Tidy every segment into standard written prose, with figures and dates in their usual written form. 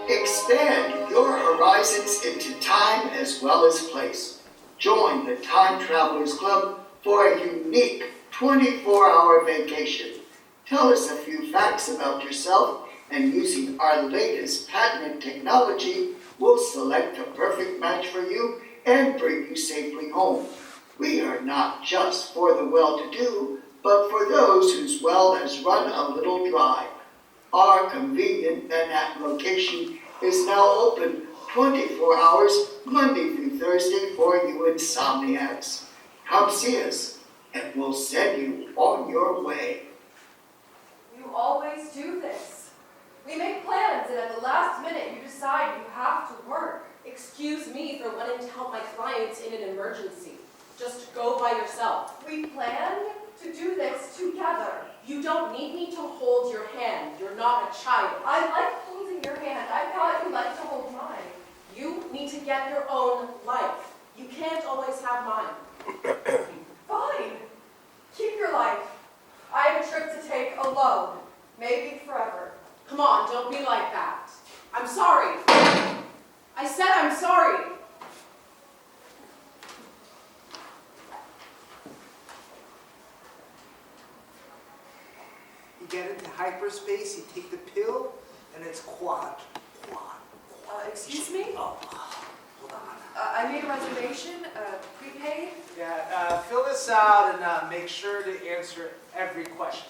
Expand your horizons into time as well as place. Join the Time Travelers Club for a unique 24-hour vacation. Tell us a few facts about yourself, and using our latest patented technology, we'll select a perfect match for you and bring you safely home. We are not just for the well-to-do, but for those whose well has run a little dry. Our convenient Manhattan location is now open 24 hours, Monday through Thursday for you insomniacs. Come see us, and we'll send you on your way. You always do this. We make plans, and at the last minute you decide you have to work. Excuse me for wanting to help my clients in an emergency. Just go by yourself. We planned to do this together. You don't need me to hold your hand. You're not a child. I like holding your hand. I thought you liked to hold mine. You need to get your own life. You can't always have mine. Fine. Keep your life. I have a trip to take alone. Maybe forever. Come on, don't be like that. I'm sorry. I said I'm sorry. You get into hyperspace, you take the pill, and it's quad. Excuse me? Oh, hold on. I made a reservation, prepaid. Yeah, fill this out and make sure to answer every question.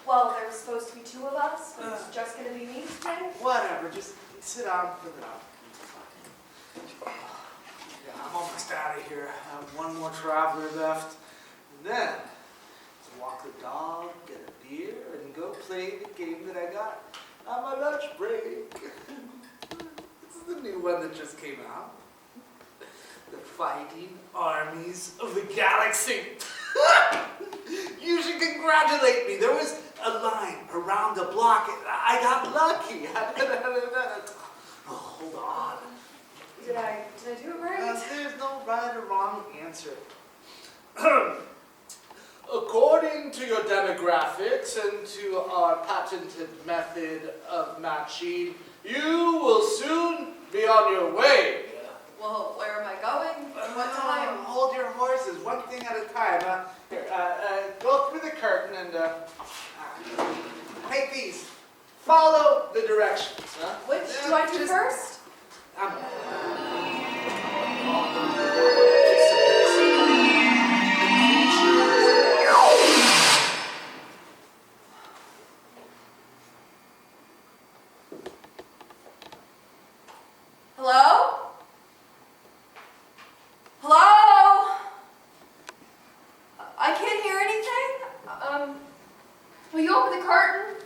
Well, there was supposed to be two of us, but it's just going to be me today. Whatever, just sit down, fill it out. Yeah, I'm almost out of here. I have one more traveler left. And then, to walk the dog, get a beer, and go play the game that I got on my lunch break. This is the new one that just came out. The Fighting Armies of the Galaxy. You should congratulate me. There was a line around the block. I got lucky. Oh, hold on. Did I do it right? There's no right or wrong answer. According to your demographics and to our patented method of matching, you will soon be on your way. Well, where am I going? What time? Hold your horses, one thing at a time. Here, go through the curtain and take these. Follow the directions. Which do I do first? Hello? Hello? I can't hear anything. Will you open the curtain?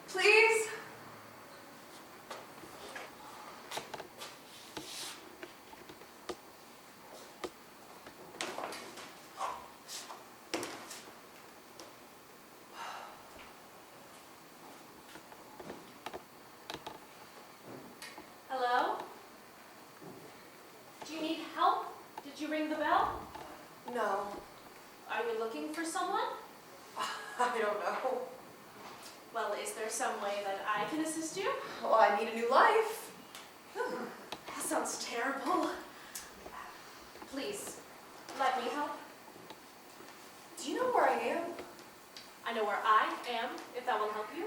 Please? Hello? Do you need help? Did you ring the bell? No. Are you looking for someone? I don't know. Well, is there some way that I can assist you? Well, I need a new life. That sounds terrible. Please, let me help. Do you know where I am? I know where I am, if that will help you.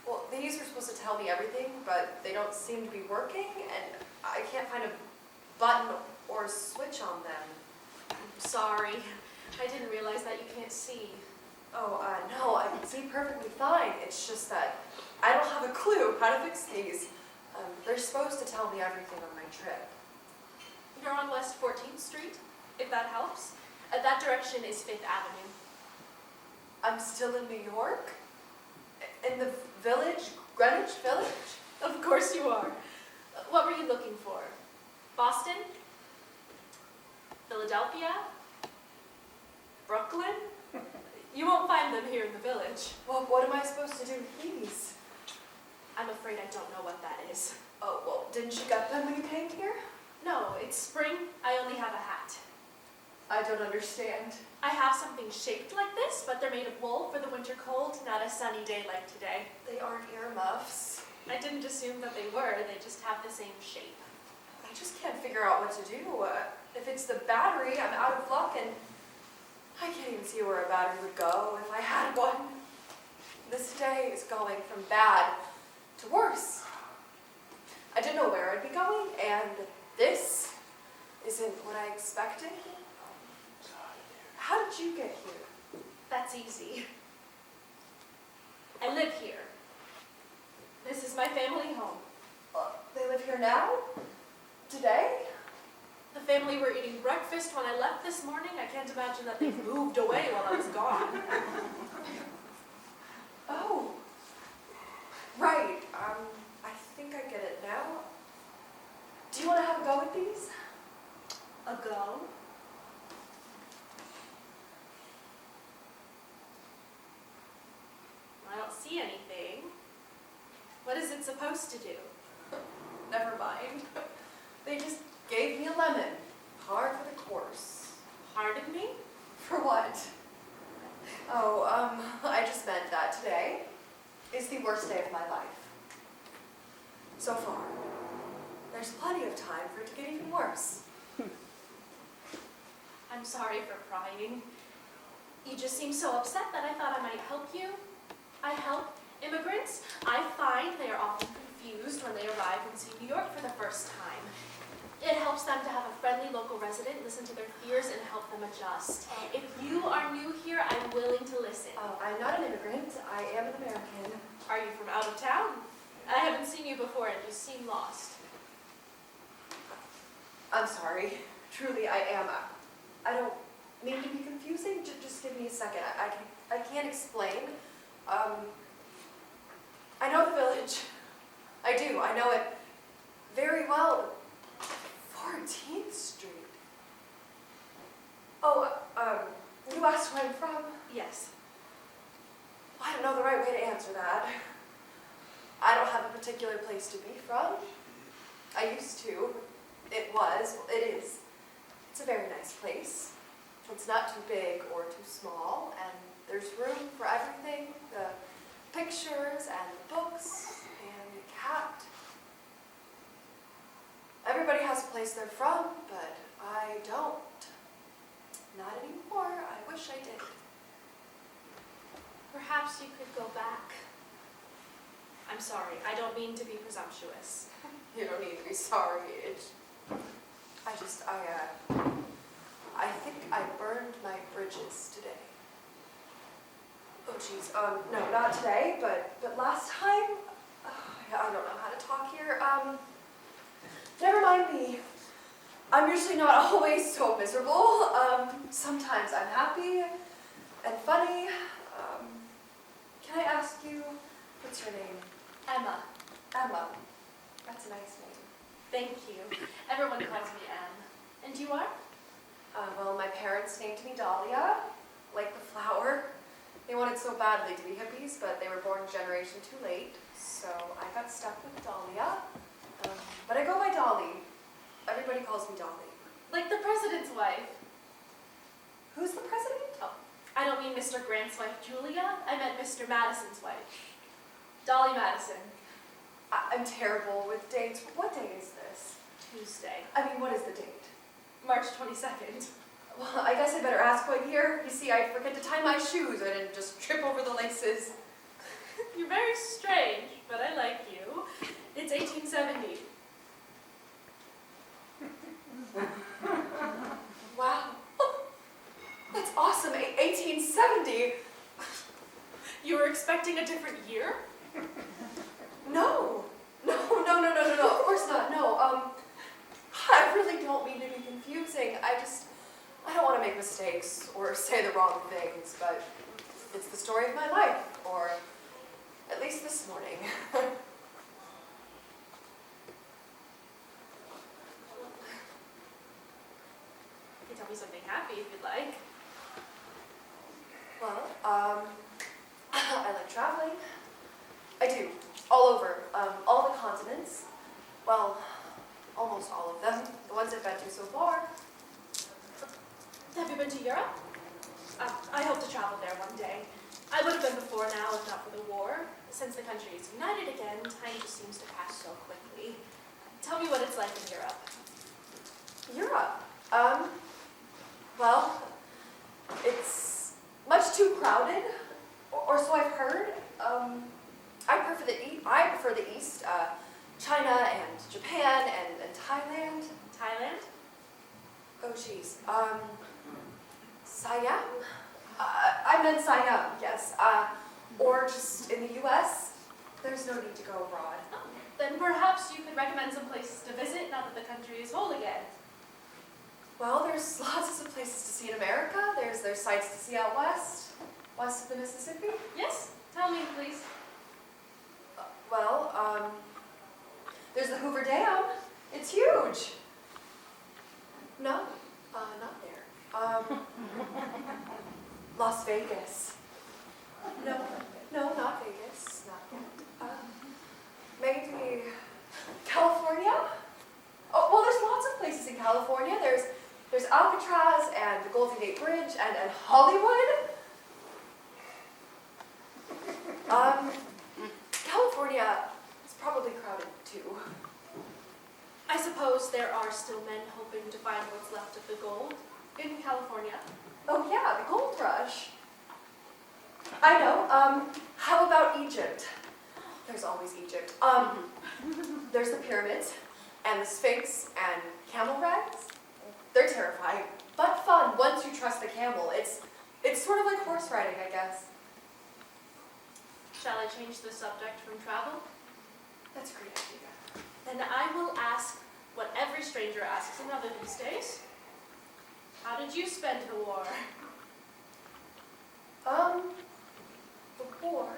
Well, these are supposed to tell me everything, but they don't seem to be working, and I can't find a button or a switch on them. I'm sorry. I didn't realize that you can't see. Oh, no, I can see perfectly fine. It's just that I don't have a clue how to fix these. They're supposed to tell me everything on my trip. You're on West 14th Street, if that helps. That direction is 5th Avenue. I'm still in New York? In the village? Greenwich Village? Of course you are. What were you looking for? Boston? Philadelphia? Brooklyn? You won't find them here in the village. Well, what am I supposed to do with these? I'm afraid I don't know what that is. Oh, well, didn't you get them when you came here? No, it's spring. I only have a hat. I don't understand. I have something shaped like this, but they're made of wool for the winter cold, not a sunny day like today. They aren't earmuffs. I didn't assume that they were, they just have the same shape. I just can't figure out what to do. If it's the battery, I'm out of luck, and I can't even see where a battery would go if I had one. This day is going from bad to worse. I didn't know where I'd be going, and this isn't what I expected. How did you get here? That's easy. I live here. This is my family home. They live here now? Today? The family were eating breakfast when I left this morning. I can't imagine that they moved away while I was gone. Oh. Right. I think I get it now. Do you want to have a go at these? A go? I don't see anything. What is it supposed to do? Never mind. They just gave me a lemon. Par for the course. Pardon me? For what? Oh, I just meant that today is the worst day of my life. So far. There's plenty of time for it to get even worse. I'm sorry for prying. You just seem so upset that I thought I might help you. I help immigrants. I find they are often confused when they arrive and see New York for the first time. It helps them to have a friendly local resident listen to their fears and help them adjust. If you are new here, I'm willing to listen. I'm not an immigrant. I am an American. Are you from out of town? I haven't seen you before and you seem lost. I'm sorry. Truly, I am. I don't mean to be confusing. Just give me a second. I can't explain. I know the village. I do. I know it very well. 14th Street. Oh, you asked where I'm from? Yes. I don't know the right way to answer that. I don't have a particular place to be from. I used to. It is. It's a very nice place. It's not too big or too small, and there's room for everything. The pictures and the books and the cat. Everybody has a place they're from, but I don't. Not anymore. I wish I did. Perhaps you could go back. I'm sorry, I don't mean to be presumptuous. You don't need to be sorry. I think I burned my bridges today. Oh, geez. No, not today, but last time. I don't know how to talk here. Never mind me. I'm usually not always so miserable. Sometimes I'm happy and funny. Can I ask you, what's your name? Emma. Emma. That's a nice name. Thank you. Everyone calls me Em. And you are? Well, my parents named me Dahlia, like the flower. They wanted so badly to be hippies, but they were born a generation too late, so I got stuck with Dahlia. But I go by Dolly. Everybody calls me Dolly. Like the president's wife. Who's the president? Oh, I don't mean Mr. Grant's wife, Julia. I meant Mr. Madison's wife. Dolly Madison. I'm terrible with dates. What day is this? Tuesday. I mean, what is the date? March 22nd. Well, I guess I better ask what year. You see, I forget to tie my shoes. I didn't just trip over the laces. You're very strange, but I like you. It's 1870. Wow. That's awesome. 1870. You were expecting a different year? No. Of course not. No. I really don't mean to be confusing. I don't want to make mistakes or say the wrong things, but it's the story of my life, or at least this morning. You can tell me something happy if you'd like. Well, I like traveling. I do. All over. All the continents. Well, almost all of them. The ones I've been to so far. Have you been to Europe? I hope to travel there one day. I would have been before now if not for the war. since the country is united again, time just seems to pass so quickly. Tell me what it's like in Europe. Europe. Well, it's much too crowded, or so I've heard. I prefer the East, China and Japan and Thailand. Thailand? Oh, geez. Siam? I meant Siam, yes. Or just in the U.S. There's no need to go abroad. Oh, then perhaps you could recommend some places to visit now that the country is whole again. Well, there's lots of places to see in America. There's sights to see out west of the Mississippi. Yes? Tell me, please. Well, there's the Hoover Dam. It's huge. No, not there. Las Vegas. No, not Vegas. Not yet. Maybe California? Oh, well, there's lots of places in California. There's Alcatraz and the Golden Gate Bridge and Hollywood. California is probably crowded too. I suppose there are still men hoping to find what's left of the gold in California. Oh yeah, the gold rush. I know. How about Egypt? There's always Egypt. There's the pyramids and the Sphinx and camel rides. They're terrifying, but fun once you trust the camel. It's sort of like horse riding, I guess. Shall I change the subject from travel? That's a great idea. Then I will ask what every stranger asks another these days. How did you spend the war? The war?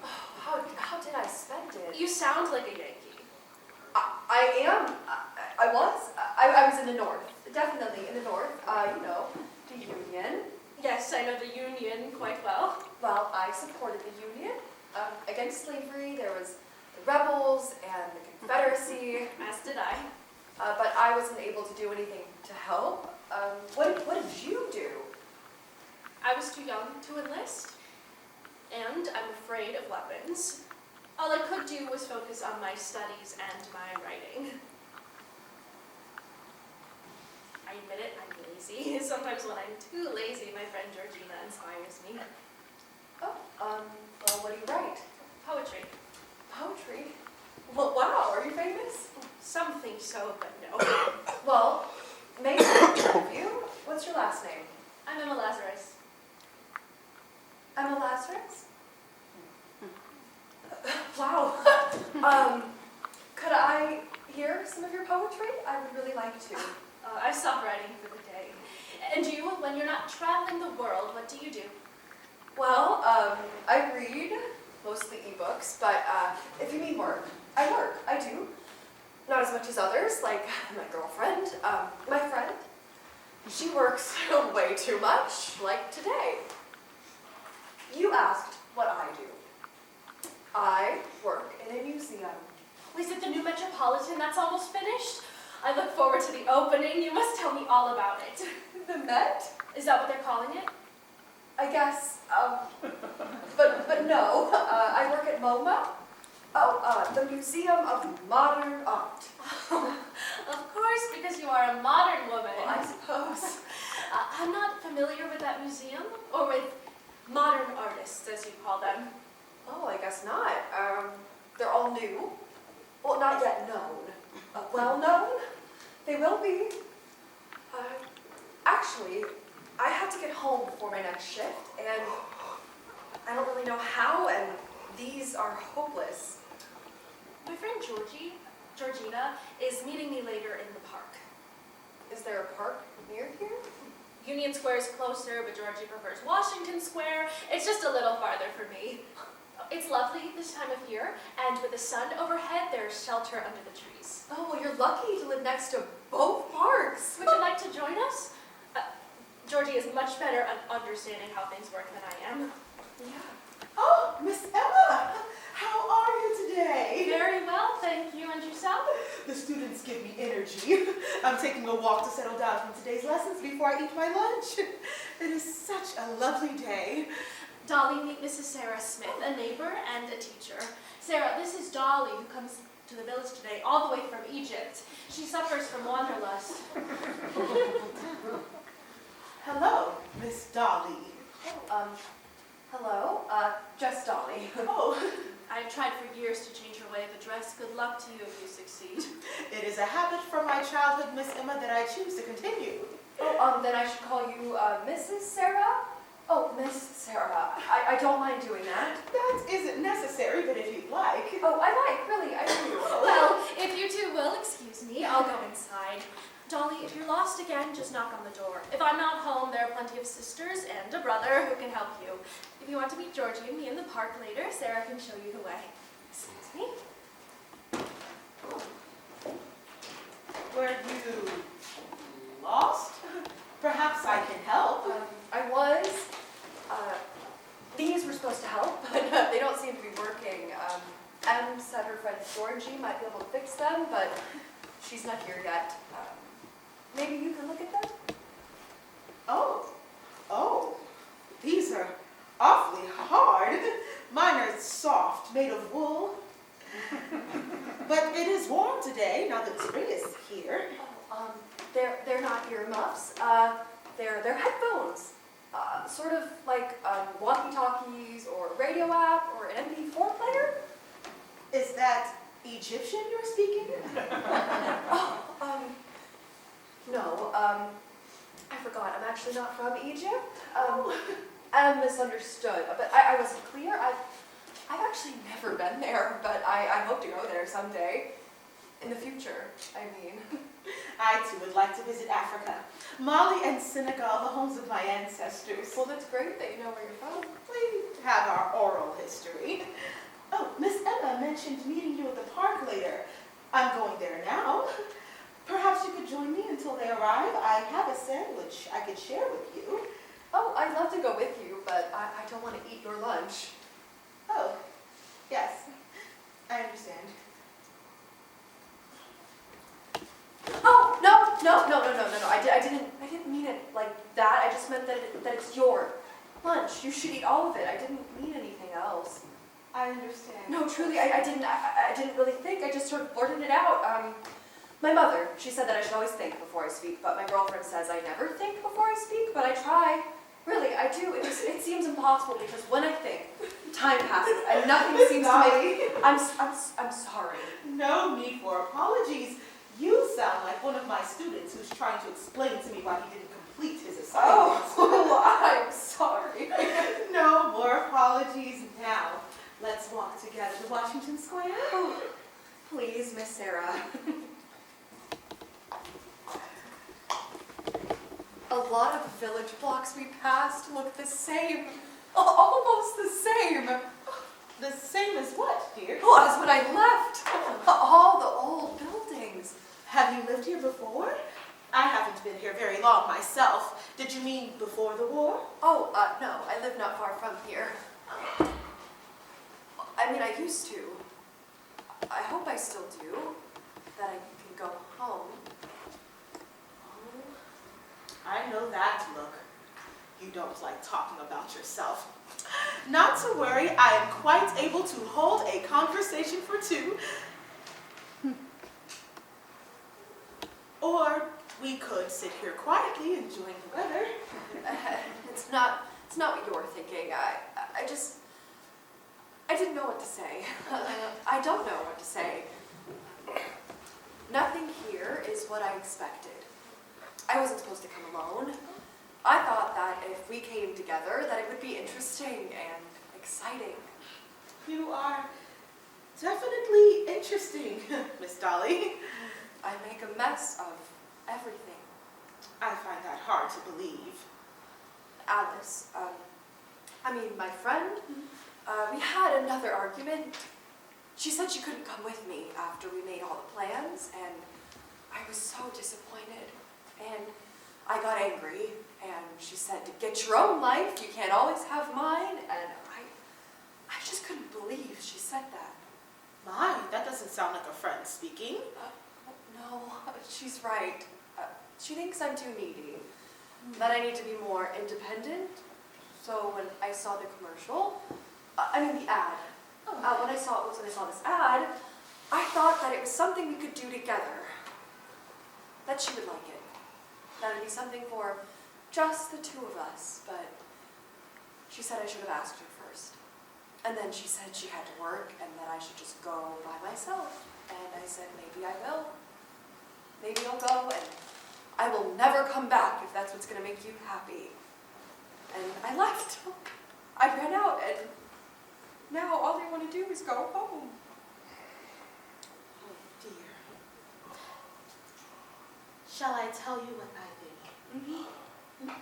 Oh, how did I spend it? You sound like a Yankee. I am. I was in the north. Definitely in the north. You know, the Union. Yes, I know the Union quite well. Well, I supported the Union against slavery. There was the rebels and the Confederacy. As did I. But I wasn't able to do anything to help. What did you do? I was too young to enlist, and I'm afraid of weapons. All I could do was focus on my studies and my writing. I admit it, I'm lazy. Sometimes when I'm too lazy, my friend Georgina inspires me. Oh, well, what do you write? Poetry. Poetry? Well, wow, are you famous? Some think so, but no. Well, maybe one of you. What's your last name? I'm Emma Lazarus. Emma Lazarus? Wow. Could I hear some of your poetry? I would really like to. I've stopped writing for the day. And you, when you're not traveling the world, what do you do? Well, I read, mostly ebooks, but if you mean work, I work. I do. Not as much as others, like my girlfriend, my friend. She works way too much, like today. You asked what I do. I work in a museum. Is it the new Metropolitan that's almost finished? I look forward to the opening. You must tell me all about it. The Met? Is that what they're calling it? I guess, but no. I work at MoMA. Oh, the Museum of Modern Art. Of course, because you are a modern woman. Well, I suppose. I'm not familiar with that museum, or with modern artists, as you call them. Oh, I guess not. They're all new. Well, not yet known. Well known? They will be. Actually, I have to get home before my next shift, and I don't really know how, and these are hopeless. My friend Georgina, is meeting me later in the park. Is there a park near here? Union Square is closer, but Georgie prefers Washington Square. It's just a little farther for me. It's lovely this time of year, and with the sun overhead, there's shelter under the trees. Oh, well, you're lucky to live next to both parks. Would you like to join us? Georgie is much better at understanding how things work than I am. Yeah. Oh, Miss Emma, how are you today? Very well, thank you. And yourself? The students give me energy. I'm taking a walk to settle down from today's lessons before I eat my lunch. It is such a lovely day. Dolly, meet Mrs. Sarah Smith, a neighbor and a teacher. Sarah, this is Dolly, who comes to the village today, all the way from Egypt. She suffers from wanderlust. Hello, Miss Dolly. Hello, just Dolly. Oh, I've tried for years to change her way of address. Good luck to you if you succeed. it is a habit from my childhood, Miss Emma, that I choose to continue. Oh, then I should call you, Mrs. Sarah? Oh, Miss Sarah. I don't mind doing that. That isn't necessary, but if you'd like. Oh, I like, really, I do. Well, if you two will excuse me, I'll go inside. Dolly, if you're lost again, just knock on the door. If I'm not home, there are plenty of sisters and a brother who can help you. If you want to meet Georgie and me in the park later, Sarah can show you the way. Excuse me? Were you lost? Perhaps I can help. I was. These were supposed to help, but they don't seem to be working. Em said her friend Georgie might be able to fix them, but she's not here yet. Maybe you can look at them? Oh, these are awfully hard. Mine are soft, made of wool. But it is warm today, now that spring is here. They're not earmuffs. They're headphones. Sort of like walkie-talkies or a radio app or an MP4 player. Is that Egyptian you're speaking? No, I forgot. I'm actually not from Egypt. I'm misunderstood, but I wasn't clear. I've actually never been there, but I hope to go there someday. In the future, I mean. I too would like to visit Africa. Mali and Senegal, the homes of my ancestors. Well, that's great that you know where you're from. We have our oral history. Oh, Miss Emma mentioned meeting you at the park later. I'm going there now. Perhaps you could join me until they arrive. I have a sandwich I could share with you. Oh, I'd love to go with you, but I don't want to eat your lunch. Oh, yes, I understand. Oh, no. I didn't mean it like that. I just meant that it's your lunch. You should eat all of it. I didn't mean anything else. I understand. No, truly, I didn't really think. I just sort of blurted it out. My mother, she said that I should always think before I speak, but my girlfriend says I never think before I speak, but I try. Really, I do. It seems impossible because when I think, time passes and nothing seems to make. I'm sorry. No need for apologies. You sound like one of my students who's trying to explain to me why he didn't complete his assignment. Oh, I'm sorry. No more apologies now. Let's walk together to Washington Square. Oh, please, Miss Sarah. A lot of village blocks we passed look the same. Almost the same. The same as what, dear? Well, as when I left. All the old buildings. Have you lived here before? I haven't been here very long myself. Did you mean before the war? Oh, no, I live not far from here. I mean, I used to. I hope I still do. That I can go home. I know that look. You don't like talking about yourself. Not to worry, I am quite able to hold a conversation for two. Or we could sit here quietly enjoying the weather. It's not what you're thinking. I didn't know what to say. I don't know what to say. Nothing here is what I expected. I wasn't supposed to come alone. I thought that if we came together, that it would be interesting and exciting. You are definitely interesting, Miss Dolly. I make a mess of everything. I find that hard to believe. Alice, my friend, we had another argument. She said she couldn't come with me after we made all the plans, and I was so disappointed. And I got angry, and she said, to get your own life, you can't always have mine, and I just couldn't believe she said that. My, that doesn't sound like a friend speaking. No, she's right. She thinks I'm too needy, that I need to be more independent. So when I saw the commercial, the ad, when I saw this ad, I thought that it was something we could do together. That she would like it. That it'd be something for just the two of us, but she said I should have asked her first. And then she said she had to work and that I should just go by myself. And I said, maybe I will. Maybe I'll go and I will never come back if that's what's going to make you happy. And I left. I ran out and now all I want to do is go home. Oh dear. Shall I tell you what I think?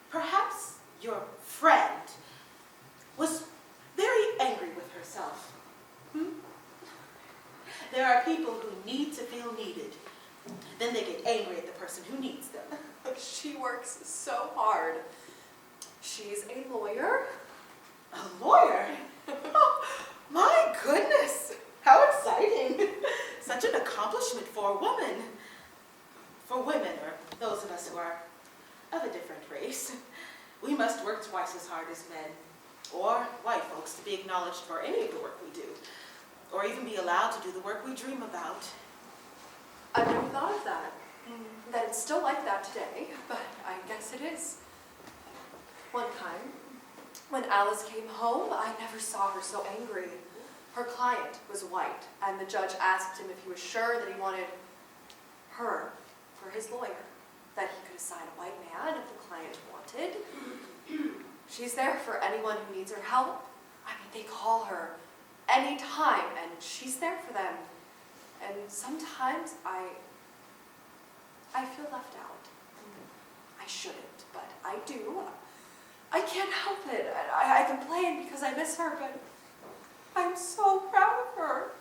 Perhaps your friend was very angry with herself. There are people who need to feel needed. Then they get angry at the person who needs them. She works so hard. She's a lawyer. A lawyer? Oh, my goodness! How exciting! Such an accomplishment for a woman. For women, or those of us who are of a different race, we must work twice as hard as men, or white folks, to be acknowledged for any of the work we do, or even be allowed to do the work we dream about. I've never thought of that. That it's still like that today, but I guess it is. One time, when Alice came home, I never saw her so angry. Her client was white, and the judge asked him if he was sure that he wanted her for his lawyer, that he could assign a white man if the client wanted. She's there for anyone who needs her help. They call her anytime, and she's there for them. And sometimes I feel left out. I shouldn't, but I do. I can't help it. I complain because I miss her, but I'm so proud of her.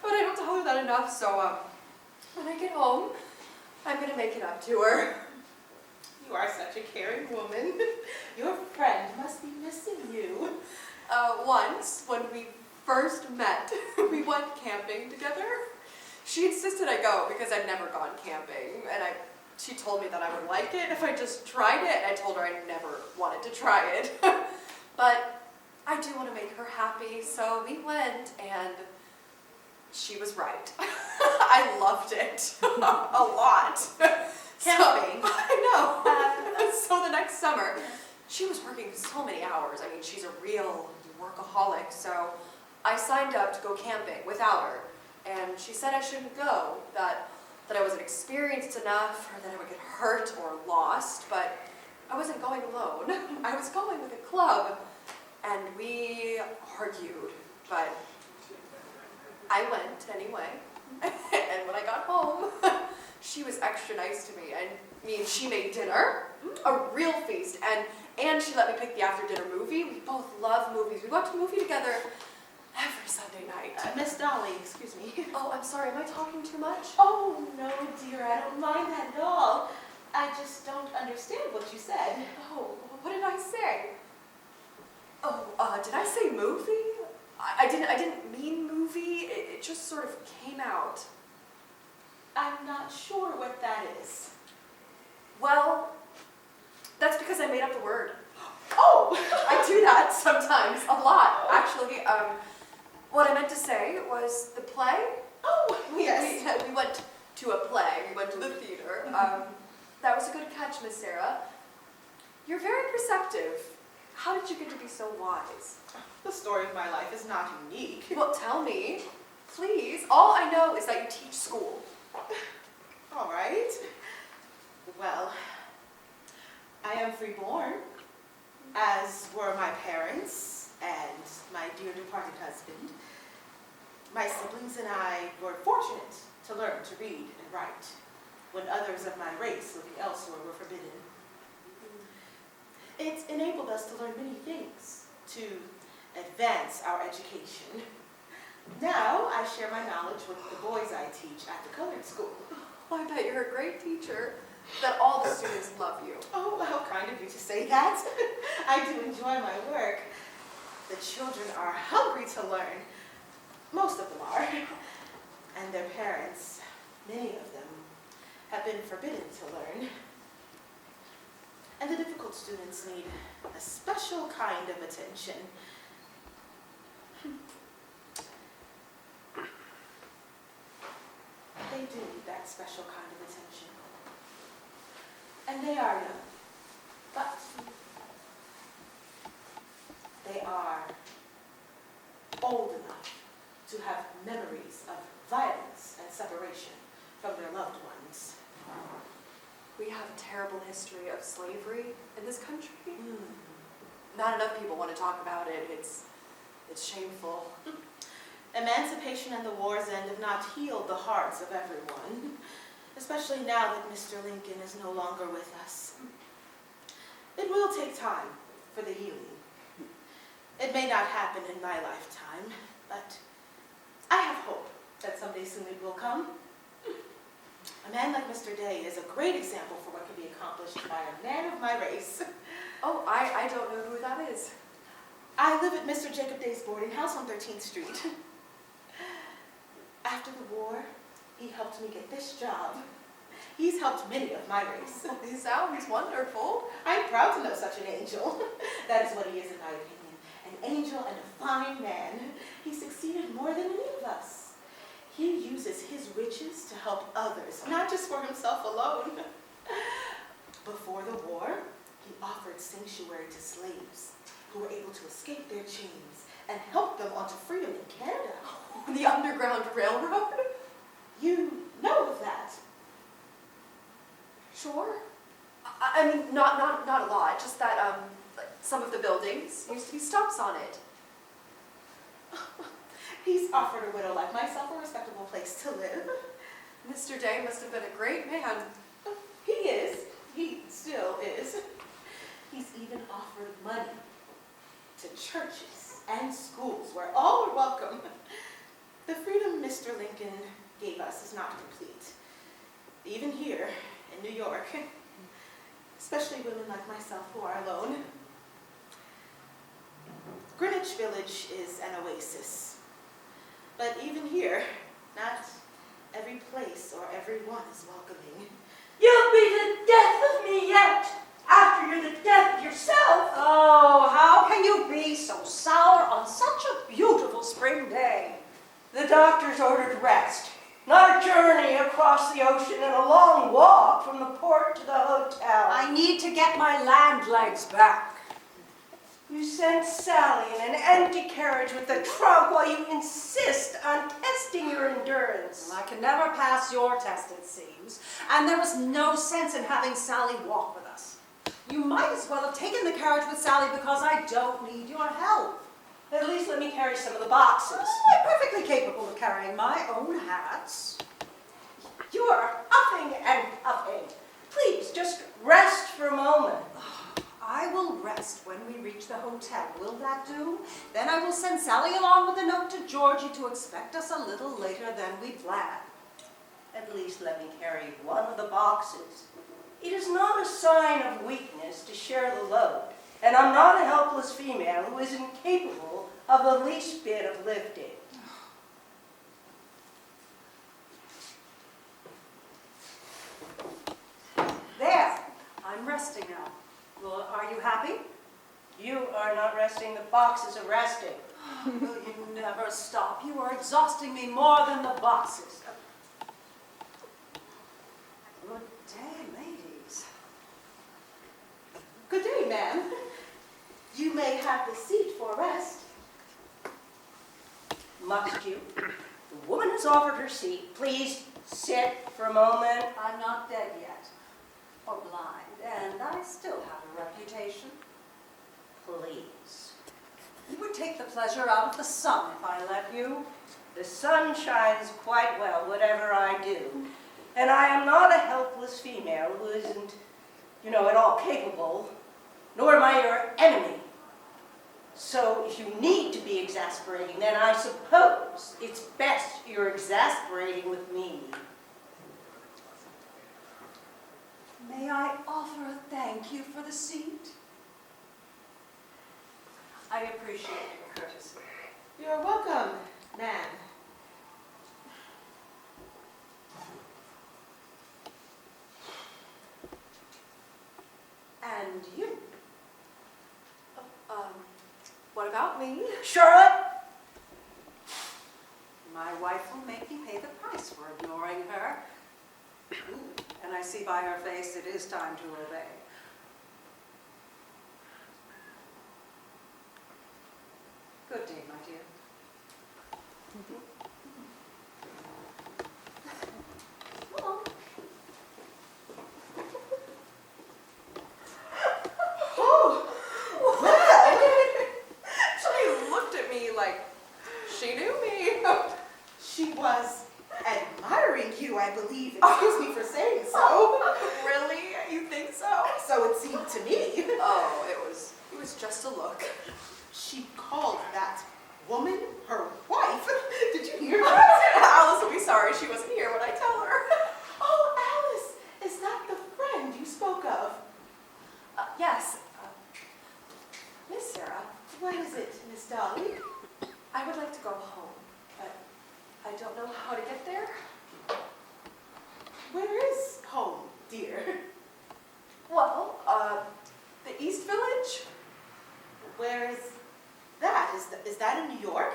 But I don't tell her that enough, so when I get home, I'm gonna make it up to her. You are such a caring woman. Your friend must be missing you. Once, when we first met, we went camping together. She insisted I go because I'd never gone camping, and she told me that I would like it if I just tried it, and I told her I never wanted to try it. But I do want to make her happy, so we went, and she was right. I loved it a lot. Camping? So, I know. So the next summer, she was working so many hours. She's a real workaholic, so I signed up to go camping without her. And she said I shouldn't go, that I wasn't experienced enough, or that I would get hurt or lost, but I wasn't going alone. I was going with a club, and we argued, but I went anyway. And when I got home, she was extra nice to me, and she made dinner, a real feast, and she let me pick the after-dinner movie. We both love movies. We watch a movie together every Sunday night. Miss Dolly, excuse me. Oh, I'm sorry, am I talking too much? Oh, no, dear, I don't mind that at all. I just don't understand what you said. Oh, what did I say? Oh, did I say movie? I didn't mean movie. It just sort of came out. I'm not sure what that is. Well, that's because I made up the word. Oh! I do that sometimes, a lot, actually. What I meant to say was the play. Oh, yes. We went to a play. We went to the theater. That was a good catch, Miss Sarah. You're very perceptive. How did you get to be so wise? The story of my life is not unique. Well, tell me, please. All I know is that you teach school. All right. Well, I am freeborn, as were my parents and my dear departed husband. My siblings and I were fortunate to learn to read and write when others of my race living elsewhere were forbidden. It enabled us to learn many things, to advance our education. Now I share my knowledge with the boys I teach at the colored school. Oh, I bet you're a great teacher, that all the students love you. Oh, how kind of you to say that. I do enjoy my work. The children are hungry to learn. Most of them are. And their parents, many of them, have been forbidden to learn. And the difficult students need a special kind of attention. They do need that special kind of attention. And they are young, but they are old enough to have memories of violence and separation from their loved ones. We have a terrible history of slavery in this country. Not enough people want to talk about it. It's shameful. Emancipation and the war's end have not healed the hearts of everyone, especially now that Mr. Lincoln is no longer with us. It will take time for the healing. It may not happen in my lifetime, but I have hope that someday soon it will come. A man like Mr. Day is a great example for what can be accomplished by a man of my race. Oh, I don't know who that is. I live at Mr. Jacob Day's boarding house on 13th Street. After the war, he helped me get this job. He's helped many of my race. He sounds wonderful. I'm proud to know such an angel. That is what he is in my opinion. An angel and a fine man. He succeeded more than any of us. He uses his riches to help others, not just for himself alone. Before the war, he offered sanctuary to slaves who were able to escape their chains and help them onto freedom in Canada. The Underground Railroad? You know of that? Sure. I mean, not a lot. Just that like some of the buildings used to be stops on it. He's offered a widow like myself a respectable place to live. Mr. Day must have been a great man. He is. He still is. He's even offered money to churches and schools where all are welcome. The freedom Mr. Lincoln gave us is not complete. Even here in New York, especially women like myself who are alone. Greenwich Village is an oasis. But even here, not every place or everyone is welcoming. You'll be the death of me yet, after you're the death of yourself. Oh, how can you be so sour on such a beautiful spring day? The doctor's ordered rest, not a journey across the ocean and a long walk from the port to the hotel. I need to get my land legs back. You sent Sally in an empty carriage with the trunk while you insist on testing your endurance. I can never pass your test, it seems, and there was no sense in having Sally walk with us. You might as well have taken the carriage with Sally because I don't need your help. At least let me carry some of the boxes. I'm perfectly capable of carrying my own hats. You are huffing and puffing. Please, just rest for a moment. I will rest when we reach the hotel. Will that do? Then I will send Sally along with a note to Georgie to expect us a little later than we planned. At least let me carry one of the boxes. It is not a sign of weakness to share the load, and I'm not a helpless female who is incapable of the least bit of lifting. There, I'm resting now. Well, are you happy? You are not resting, the boxes are resting. Will you never stop? You are exhausting me more than the boxes. Good day, ladies. Good day, ma'am. You may have the seat for rest. Must you? The woman has offered her seat. Please sit for a moment. I'm not dead yet, or blind, and I still have a reputation. Please. You would take the pleasure out of the sun if I let you. The sun shines quite well, whatever I do. And I am not a helpless female who isn't, at all capable, nor am I your enemy. So if you need to be exasperating, then I suppose it's best you're exasperating with me. May I offer a thank you for the seat? I appreciate your courtesy. You're welcome, ma'am. And Charlotte! My wife will make me pay the price for ignoring her. Ooh, and I see by her face it is time to obey. Good day, my dear. Mom. She looked at me like she knew me. She was admiring you, I believe. Excuse me for saying so. Really? You think so? So it seemed to me. Oh, it was just a look. She called that woman her wife. Did you hear that? Alice will be sorry she wasn't here when I tell her. Oh, Alice, is that the friend you spoke of? Yes. Miss Sarah, What is it, Miss Dolly? I would like to go home, but I don't know how to get there. Where is home, dear? Well, the East Village? Where is that? Is that in New York?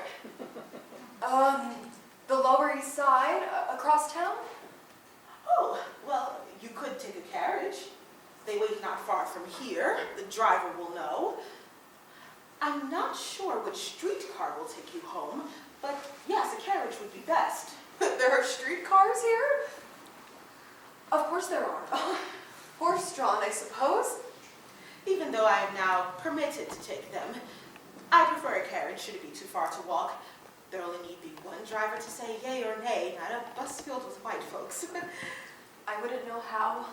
The Lower East Side, across town? Oh, well, you could take a carriage. They wait not far from here. The driver will know. I'm not sure which streetcar will take you home, but yes, a carriage would be best. There are streetcars here? Of course there are. Horse-drawn, I suppose. Even though I am now permitted to take them, I prefer a carriage should it be too far to walk. There only need be one driver to say yay or nay, not a bus filled with white folks. I wouldn't know how.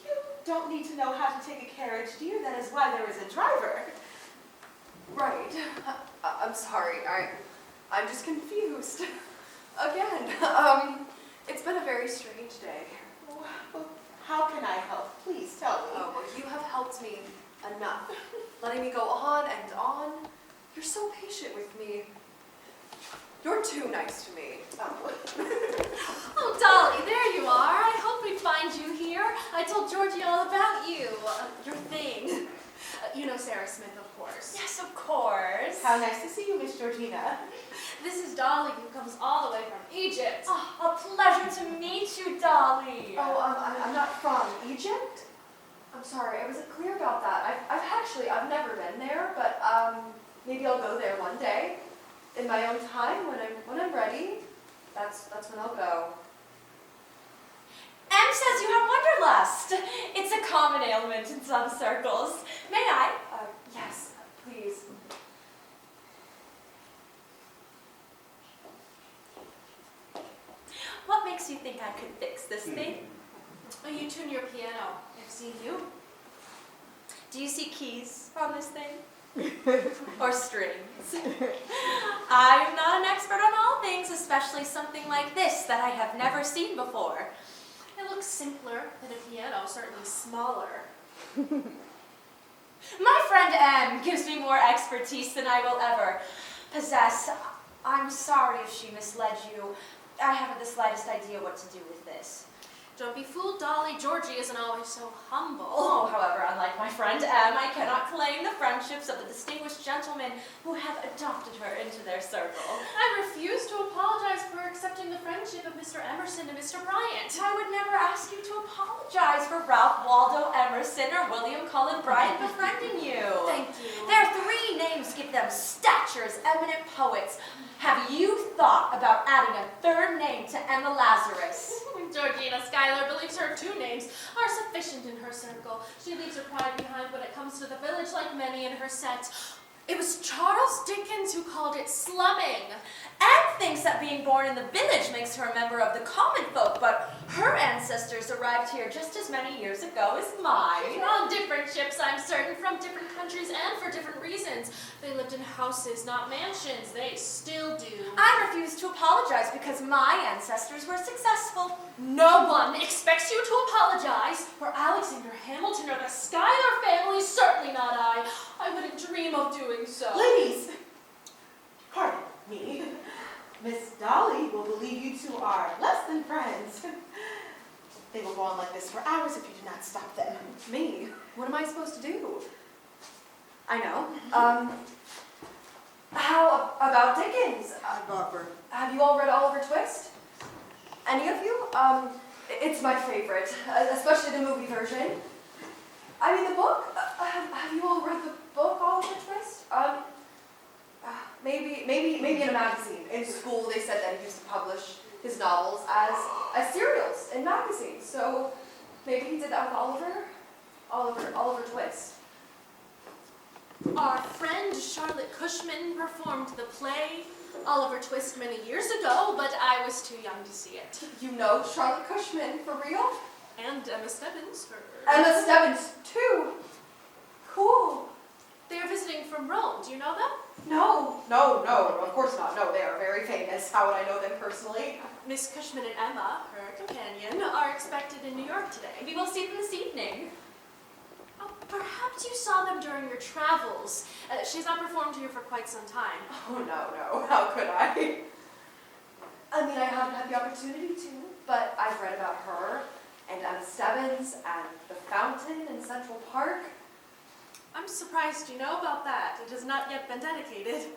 You don't need to know how to take a carriage, dear. That is why there is a driver. Right. I'm sorry. I'm just confused. Again. It's been a very strange day. Well, how can I help? Please tell me. Oh, well, you have helped me enough. Letting me go on and on. You're so patient with me. You're too nice to me. Oh, Dolly, there you are. I hope we'd find you here. I told Georgie all about you, your thing. You know Sarah Smith, of course. Yes, of course. How nice to see you, Miss Georgina. This is Dolly, who comes all the way from Egypt. Oh, a pleasure to meet you, Dolly. Oh, I'm not from Egypt. I'm sorry, I wasn't clear about that. I've never been there, but maybe I'll go there one day. In my own time, when I'm ready. That's when I'll go. Em says you have wanderlust. It's a common ailment in some circles. May I? Yes, please. What makes you think I could fix this thing? Oh, you tune your piano. I've seen you. Do you see keys on this thing? Or strings? I'm not an expert on all things, especially something like this that I have never seen before. It looks simpler than a piano, certainly smaller. My friend M gives me more expertise than I will ever possess. I'm sorry if she misled you. I haven't the slightest idea what to do with this. Don't be fooled, Dolly. Georgie isn't always so humble. Oh, however, unlike my friend M, I cannot claim the friendships of the distinguished gentlemen who have adopted her into their circle. I refuse to apologize for accepting the friendship of Mr. Emerson and Mr. Bryant. I would never ask you to apologize for Ralph Waldo Emerson or William Cullen Bryant befriending you. Thank you. Their three names give them stature as eminent poets. Have you thought about adding a third name to Emma Lazarus? Georgina Schuyler believes her two names are sufficient in her circle. She leaves her pride behind when it comes to the village, like many in her set. It was Charles Dickens who called it slumming. Anne thinks that being born in the village makes her a member of the common folk, but her ancestors arrived here just as many years ago as mine. On different ships, I'm certain, from different countries and for different reasons. They lived in houses, not mansions. They still do. I refuse to apologize because my ancestors were successful. No one expects you to apologize for Alexander Hamilton or the Schuyler family, certainly not I. I wouldn't dream of doing so. Ladies, pardon me. Miss Dolly will believe you two are less than friends. They will go on like this for hours if you do not stop them. Me? What am I supposed to do? I know. about Dickens. Hi, Barbara. Have you all read Oliver Twist? Any of you? It's my favorite, especially the movie version. I mean, the book? Have you all read the book, Oliver Twist? Maybe in a magazine. In school, they said that he used to publish his novels as serials in magazines. So maybe he did that with Oliver Twist. Our friend Charlotte Cushman performed the play Oliver Twist many years ago, but I was too young to see it. You know Charlotte Cushman, for real? And Emma Stebbins, her... Emma Stebbins, too. Cool. They're visiting from Rome. Do you know them? No, of course not. No, they are very famous. How would I know them personally? Miss Cushman and Emma, her companion, are expected in New York today. We will see them this evening. Oh, perhaps you saw them during your travels. She's not performed here for quite some time. Oh, no. How could I? I mean, I haven't had the opportunity to, but I've read about her and Emma Stebbins and the fountain in Central Park. I'm surprised you know about that. It has not yet been dedicated.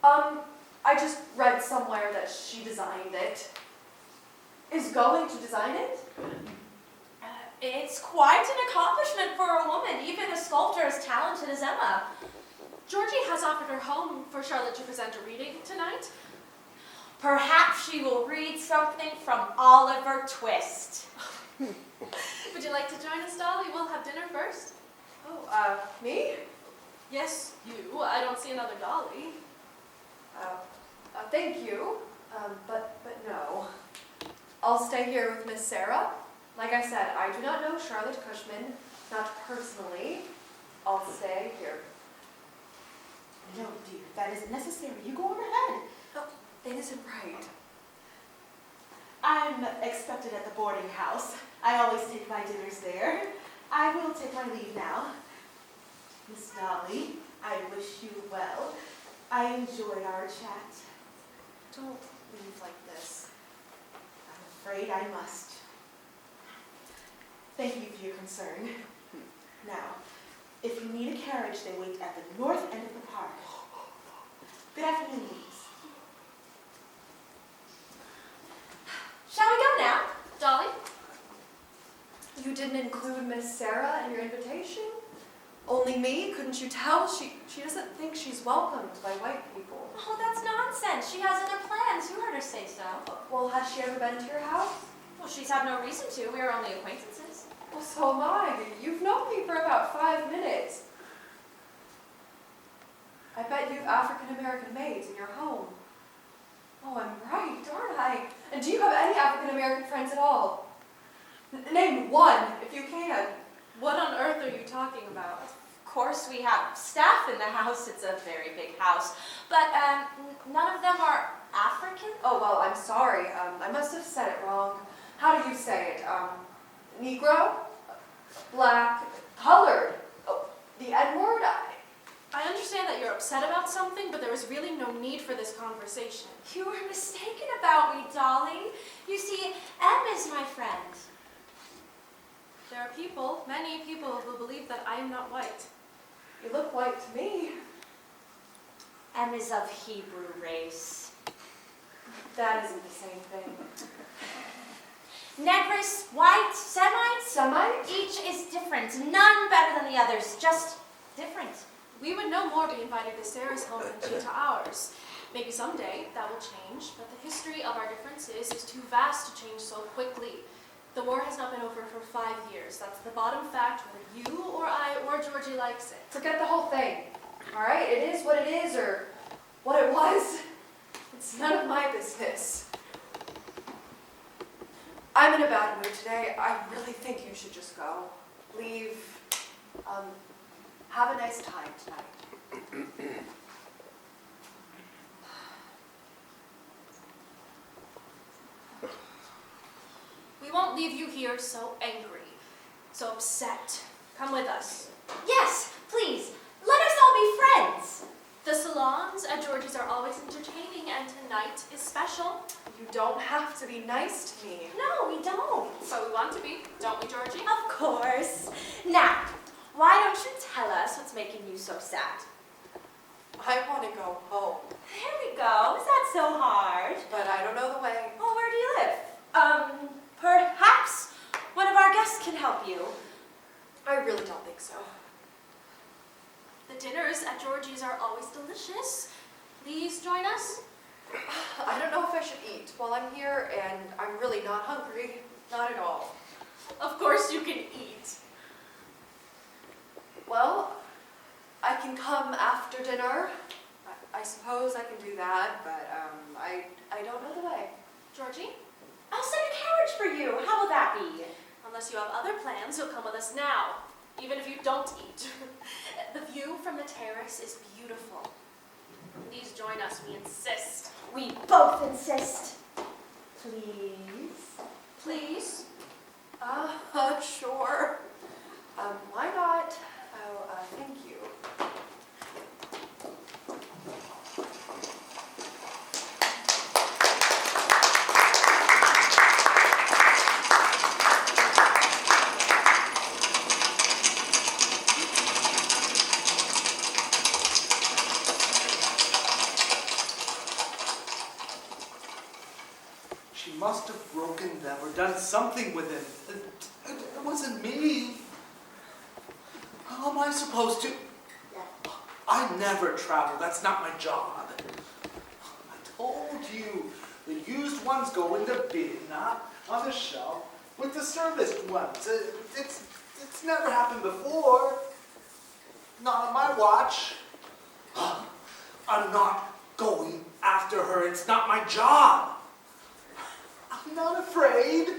I just read somewhere that she designed it. Is going to design it? It's quite an accomplishment for a woman, even a sculptor as talented as Emma. Georgie has offered her home for Charlotte to present a reading tonight. Perhaps she will read something from Oliver Twist. Would you like to join us, Dolly? We'll have dinner first. Oh, me? Yes, you. I don't see another Dolly. Thank you. But no. I'll stay here with Miss Sarah. Like I said, I do not know Charlotte Cushman, not personally. I'll stay here. No, dear, that isn't necessary. You go on ahead. It isn't right. I'm expected at the boarding house. I always take my dinners there. I will take my leave now. Miss Dolly, I wish you well. I enjoyed our chat. Don't leave like this. I'm afraid I must. Thank you for your concern. Now, if you need a carriage, they wait at the north end of the park. Good afternoon, ladies. Shall we go now? Dolly? You didn't include Miss Sarah in your invitation? Only me? Couldn't you tell? She doesn't think she's welcomed by white people. Oh, that's nonsense. She has other plans. You heard her say so. Well, has she ever been to your house? Well, she's had no reason to. We are only acquaintances. Well, so am I. You've known me for about 5 minutes. I bet you have African-American maids in your home. Oh, I'm right, aren't I? And do you have any African-American friends at all? Name one, if you can. What on earth are you talking about? Of course, we have staff in the house. It's a very big house. But none of them are African? Oh, well, I'm sorry. I must have said it wrong. How do you say it? Negro? Black? Colored? Oh, the N-word? I understand that you're upset about something, but there is really no need for this conversation. You were mistaken about me, Dolly. You see, Em is my friend. There are people, many people, who believe that I am not white. You look white to me. Em is of Hebrew race. That isn't the same thing. Negress, white, Semites, Semite? each is different. None better than the others, just different. We would no more be invited to Sarah's home than she to ours. Maybe someday that will change, but the history of our differences is too vast to change so quickly. The war has not been over for 5 years. That's the bottom fact, whether you or I or Georgie likes it. Forget the whole thing. All right? It is what it is, or what it was. It's none of my business. I'm in a bad mood today. I really think you should just go. Leave. Have a nice time tonight. We won't leave you here so angry, so upset. Come with us. Yes, please, let us all be friends. The salons at Georgie's are always entertaining, and tonight is special. You don't have to be nice to me. No, we don't. But we want to be, don't we, Georgie? Of course. Now, why don't you tell us what's making you so sad? I want to go home, There we go. Is that so hard? but I don't know the way. Well, where do you live? Perhaps one of our guests can help you. I really don't think so. The dinners at Georgie's are always delicious. Please join us. I don't know if I should eat while I'm here, and I'm really not hungry. Not at all. Of course you can eat. Well, I can come after dinner. I suppose I can do that, but I don't know the way. Georgie, I'll send a carriage for you. How will that be? unless you have other plans, you'll come with us now, even if you don't eat. The view from the terrace is beautiful. Please join us, we insist. We both insist. Please? Please? Sure. Why not? Oh, thank you. She must have broken them or done something with him. It wasn't me. How am I supposed to? I never travel. That's not my job. I told you, the used ones go in the bin, not on the shelf with the serviced ones. It's never happened before. Not on my watch. I'm not going after her. It's not my job. I'm not afraid.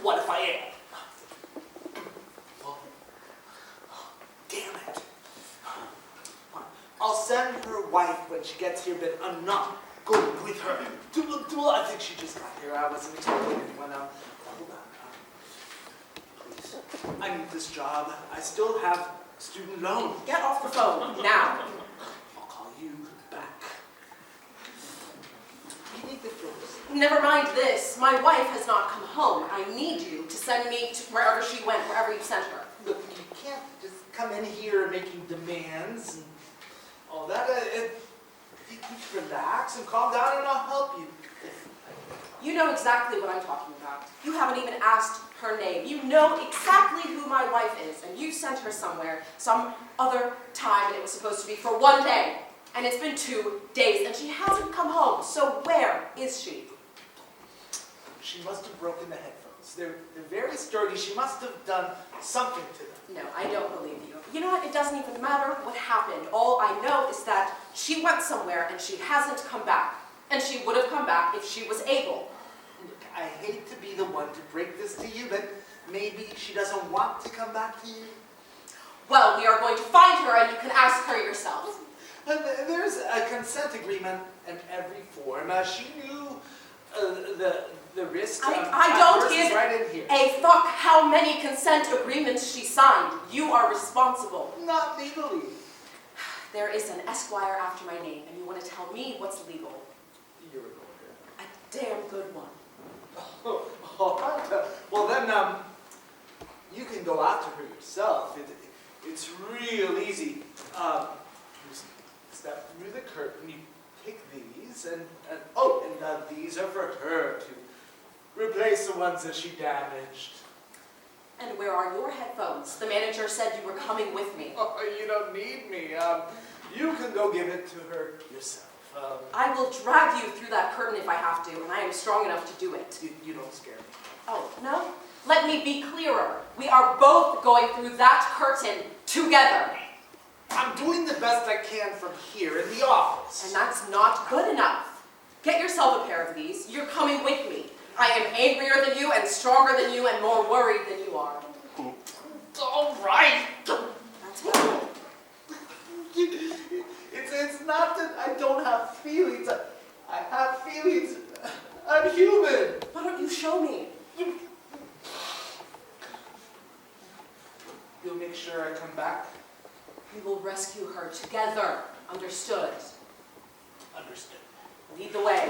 What if I am? Well, damn it. I'll send her wife when she gets here, but I'm not going with her. I think she just got here. I wasn't telling anyone. Hold on. Please. I need this job. I still have student loan. Get off the phone, now. I'll call you back. You need the doors. Never mind this. My wife has not come home. I need you to send me to wherever she went, wherever you sent her. Look, you can't just come in here making demands and all that. You should relax and calm down and I'll help you. You know exactly what I'm talking about. You haven't even asked her name. You know exactly who my wife is, and you sent her somewhere, some other time, and it was supposed to be for 1 day. And it's been 2 days, and she hasn't come home. So where is she? She must have broken the headphones. They're very sturdy. She must have done something to them. No, I don't believe you. You know what? It doesn't even matter what happened. All I know is that she went somewhere, and she hasn't come back. And she would have come back if she was able. Look, I hate to be the one to break this to you, but maybe she doesn't want to come back to you. Well, we are going to find her, and you can ask her yourself. There's a consent agreement in every form. She knew the risk. I don't give right in here. a fuck how many consent agreements she signed. You are responsible. Not legally. There is an Esquire after my name, and you want to tell me what's legal? You're a lawyer. A damn good one. Well then, you can go after her yourself. It's real easy. You step through the curtain, you pick these, and these are for her to replace the ones that she damaged. And where are your headphones? The manager said you were coming with me. Oh, you don't need me. You can go give it to her yourself. I will drag you through that curtain if I have to, and I am strong enough to do it. You don't scare me. Oh, no? Let me be clearer. We are both going through that curtain together. I'm doing the best I can from here in the office. And that's not good enough. Get yourself a pair of these. You're coming with me. I am angrier than you and stronger than you and more worried than you are. All right. That's right. It's not that I don't have feelings. I have feelings. I'm human. Why don't you show me? You'll make sure I come back? We will rescue her together. Understood? Understood. Lead the way.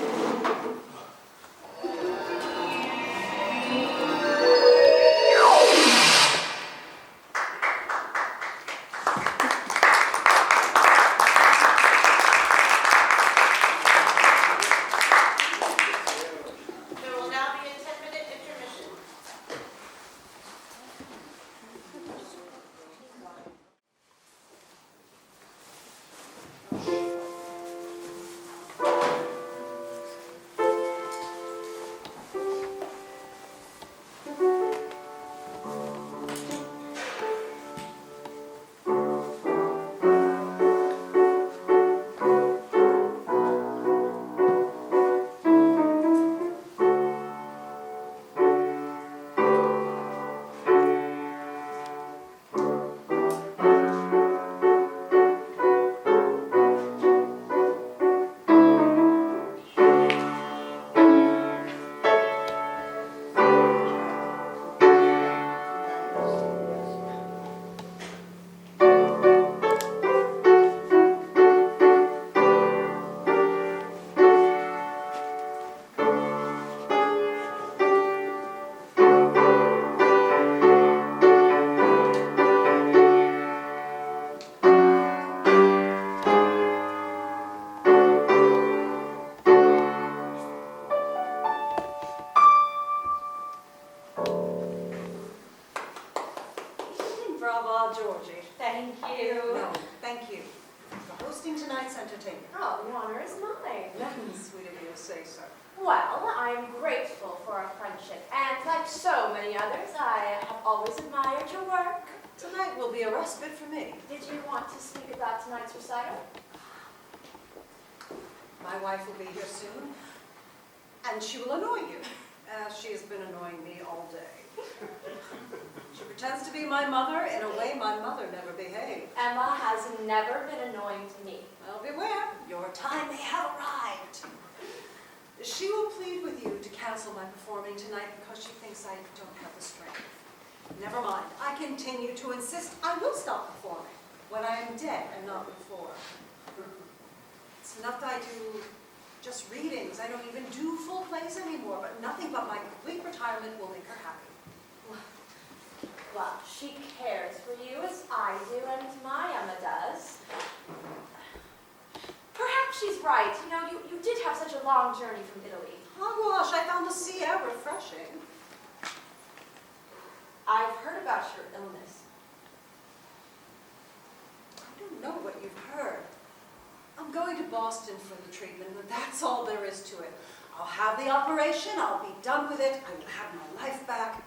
Georgie. Thank you. No, thank you for hosting tonight's entertainment. Oh, the honor is mine. Sweet of you to say so. Well, I'm grateful for our friendship, and like so many others, I have always admired your work. Tonight will be a respite for me. Did you want to speak about tonight's recital? My wife will be here soon, and she will annoy you, as she has been annoying me all day. She pretends to be my mother in a way my mother never behaved. Emma has never been annoying to me. Well, beware, your time may have arrived. She will plead with you to cancel my performing tonight because she thinks I don't have the strength. Never mind, I continue to insist I will stop performing when I am dead and not before. It's enough that I do just readings. I don't even do full plays anymore, but nothing but my complete retirement will make her happy. Well, she cares for you as I do, and my Emma does. Perhaps she's right. You know, you did have such a long journey from Italy. Hogwash, I found the sea air refreshing. I've heard about your illness. I don't know what you've heard. I'm going to Boston for the treatment, but that's all there is to it. I'll have the operation, I'll be done with it, I will have my life back.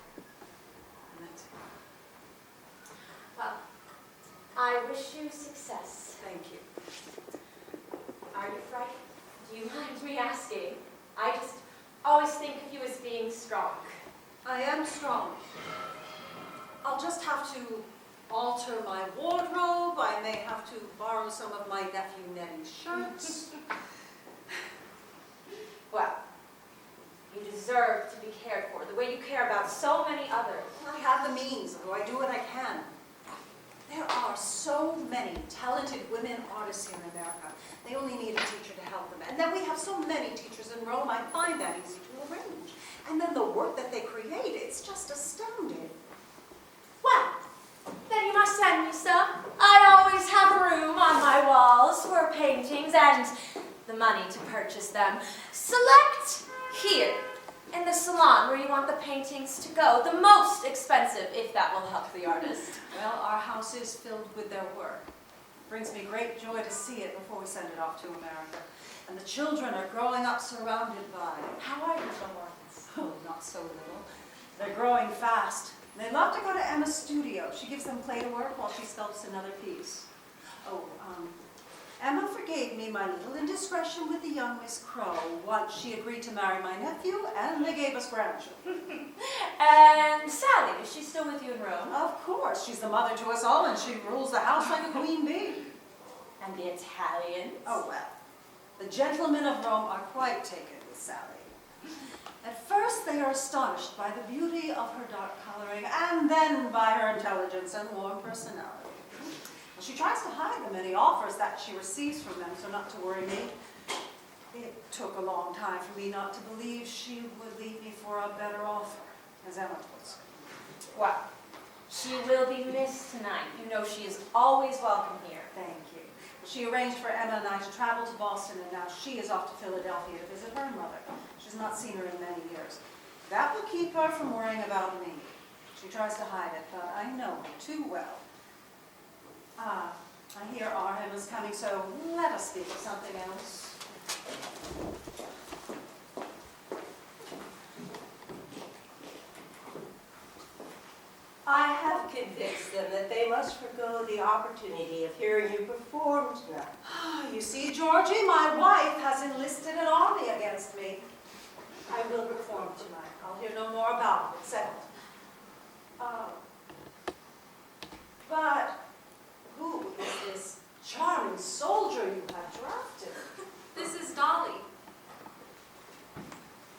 And that's it. Well, I wish you success. Thank you. Are you frightened? Do you mind me asking? I just always think of you as being strong. I am strong. I'll just have to alter my wardrobe. I may have to borrow some of my nephew Nettie's shirts. Well, you deserve to be cared for the way you care about so many others. I have the means, so I do what I can. There are so many talented women artists here in America. They only need a teacher to help them. And then we have so many teachers in Rome, I find that easy to arrange. And then the work that they create, it's just astounding. Well, then you must send me some. I always have a room on my walls for paintings and the money to purchase them. Select here, in the salon where you want the paintings to go. The most expensive, if that will help the artist. Well, our house is filled with their work. It brings me great joy to see it before we send it off to America. And the children are growing up surrounded by it. How are your little ones? Oh, not so little. They're growing fast. They love to go to Emma's studio. She gives them clay to work while she sculpts another piece. Oh, Emma forgave me my little indiscretion with the young Miss Crow once she agreed to marry my nephew, and they gave us grandchildren. And Sally, is she still with you in Rome? Of course, she's the mother to us all, and she rules the house like a queen bee. And the Italians? Oh, well, the gentlemen of Rome are quite taken with Sally. At first, they are astonished by the beauty of her dark coloring, and then by her intelligence and warm personality. She tries to hide the many offers that she receives from them, so not to worry me. It took a long time for me not to believe she would leave me for a better offer, as Emma puts it. Well, she will be missed tonight. You know she is always welcome here. Thank you. She arranged for Emma and I to travel to Boston, and now she is off to Philadelphia to visit her mother. She's not seen her in many years. That will keep her from worrying about me. She tries to hide it, but I know her too well. Ah, I hear Arhem is coming, so let us speak of something else. I have convinced them that they must forgo the opportunity of hearing you perform tonight. You see, Georgie, my wife has enlisted an army against me. I will perform tonight. I'll hear no more about it. Settled. But who is this charming soldier you have drafted? This is Dolly.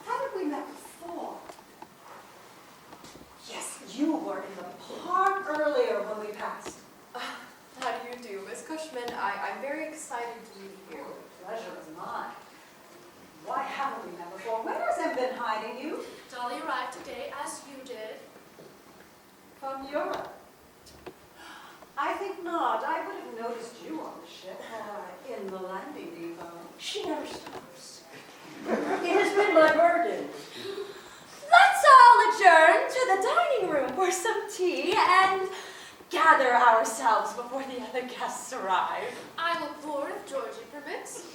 Haven't we met before? Yes, you were in the park earlier when we passed. How do you do, Miss Cushman? I'm very excited to meet you. Pleasure is mine. Why haven't we met before? Where has Em been hiding you? Dolly arrived today, as you did. From Europe. I think not. I would have noticed you on the ship or in the landing depot. She never stops. It has been my burden. Let's all adjourn to the dining room for some tea and gather ourselves before the other guests arrive. I will pour if Georgie permits.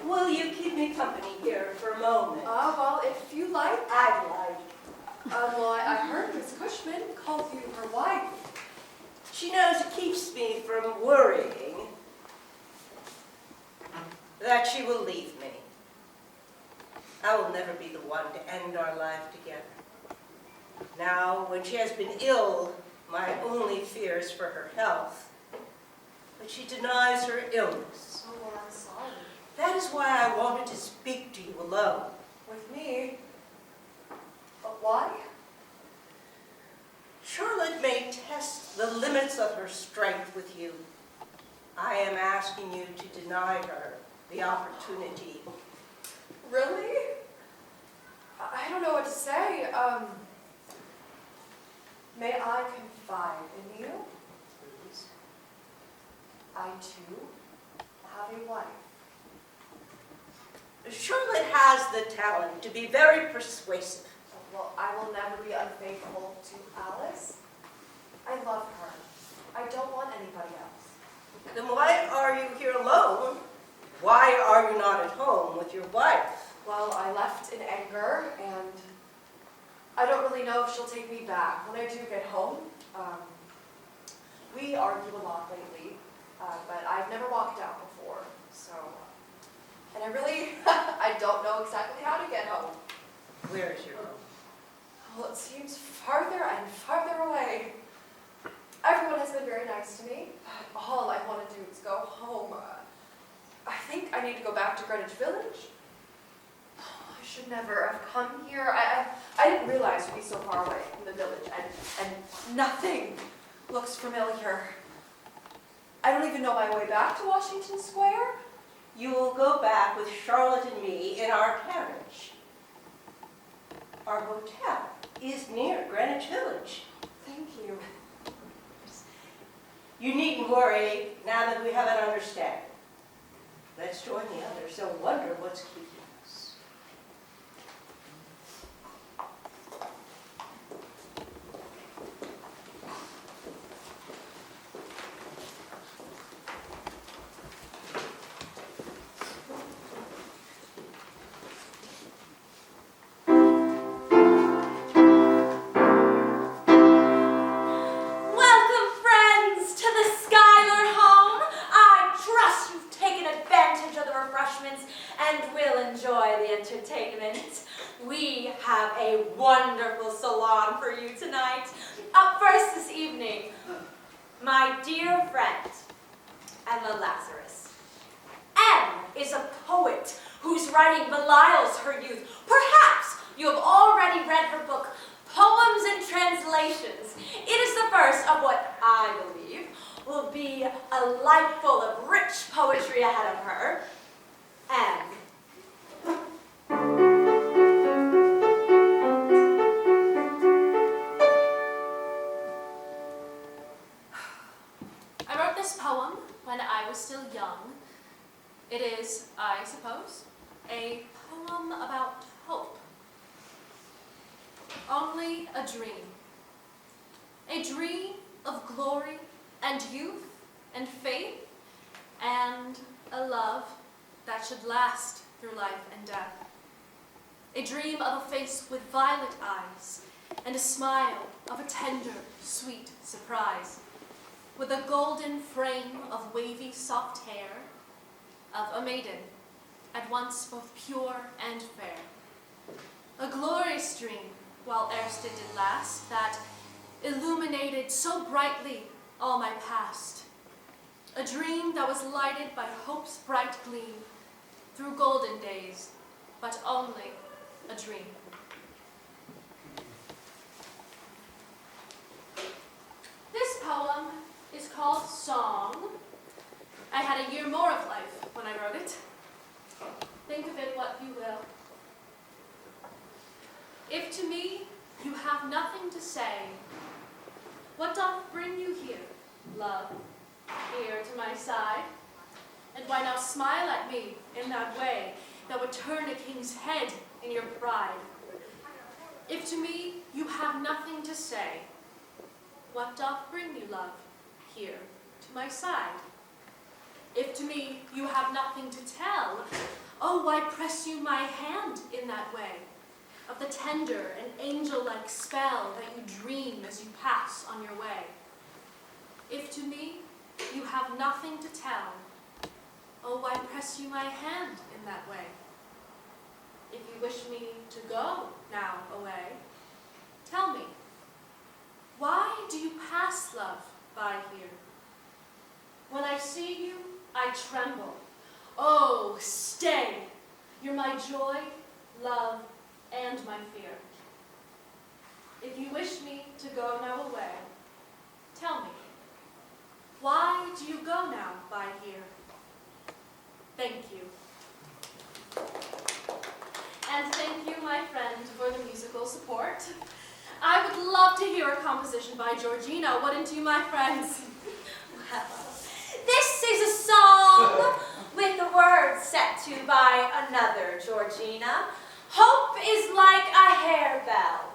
Will you keep me company here for a moment? Well, if you like. I'd like. Well, I heard Miss Cushman called you her wife. She knows it keeps me from worrying that she will leave me. I will never be the one to end our life together. Now, when she has been ill, my only fear is for her health. But she denies her illness. Oh, well, I'm sorry. That is why I wanted to speak to you alone. With me? But why? Charlotte may test the limits of her strength with you. I am asking you to deny her the opportunity. Really? I don't know what to say. May I confide in you? Please. I, too, have a wife. Charlotte has the talent to be very persuasive. Well, I will never be unfaithful to Alice. I love her. I don't want anybody else. Then why are you here alone? Why are you not at home with your wife? Well, I left in anger, and I don't really know if she'll take me back. When I do get home, we argue a lot lately, but I've never walked out before, so... And I really, I don't know exactly how to get home. Where is your home? Well, it seems farther and farther away. Everyone has been very nice to me. All I want to do is go home. I think I need to go back to Greenwich Village. I should never have come here. I didn't realize we'd be so far away from the village, and nothing looks familiar. I don't even know my way back to Washington Square. You will go back with Charlotte and me in our carriage. Our hotel is near Greenwich Village. Thank you. You needn't worry now that we have an understanding. Let's join the others and wonder what's keeping us. Welcome, friends, to the Schuyler home. I trust you've taken advantage of the refreshments and will enjoy the entertainment. We have a wonderful salon for you tonight. Up first this evening, my dear friend, Emma Lazarus. Em is a poet whose writing belies her youth. Perhaps you have already read her book, Poems and Translations. It is the first of what I believe will be a life full of rich poetry ahead of her. And I wrote this poem when I was still young. It is, I suppose, a poem about hope. Only a dream. A dream of glory and youth and faith and a love that should last through life and death. A dream of a face with violet eyes and a smile of a tender, sweet surprise, with a golden frame of wavy, soft hair, of a maiden, at once both pure and fair. A glorious dream, while erst it did last, that illuminated so brightly all my past. A dream that was lighted by hope's bright gleam, through golden days, but only a dream. This poem is called Song. I had a year more of life when I wrote it. Think of it what you will. If to me you have nothing to say, what doth bring you here, love, here to my side? And why now smile at me in that way that would turn a king's head in your pride? If to me you have nothing to say, what doth bring you, love, here to my side? If to me you have nothing to tell, oh, why press you my hand in that way? Of the tender and angel-like spell that you dream as you pass on your way. If to me you have nothing to tell, oh, why press you my hand in that way? If you wish me to go now away, tell me, why do you pass, love, by here? When I see you, I tremble. Oh, stay! You're my joy, love, and my fear. If you wish me to go now away, tell me, why do you go now by here? Thank you. And thank you, my friend, for the musical support. I would love to hear a composition by Georgina, wouldn't you, my friends? Well, this is a song with the words set to by another Georgina. Hope is like a harebell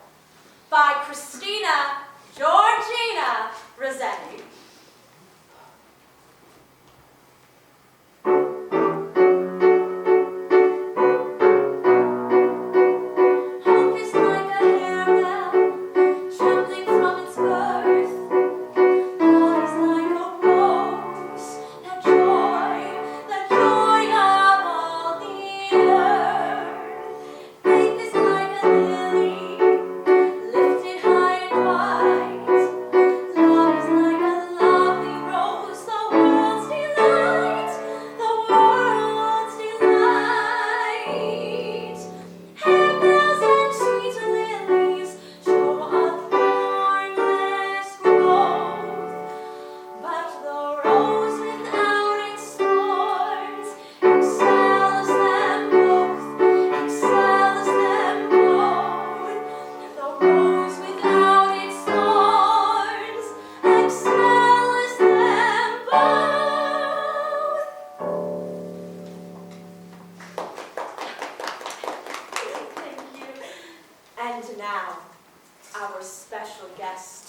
by Christina Georgina Rossetti. Hope is like a harebell trembling from its birth. Love is like a rose, that joy of all the earth. Faith is like a lily, lifted high and wide. Love is like a lovely rose, the world's delight, the world's delight. Harebells and sweet lilies show a thornless growth, but the rose without its thorns excels them both, excels them both. The rose without its thorns excels them both. Thank you. And now, our special guest.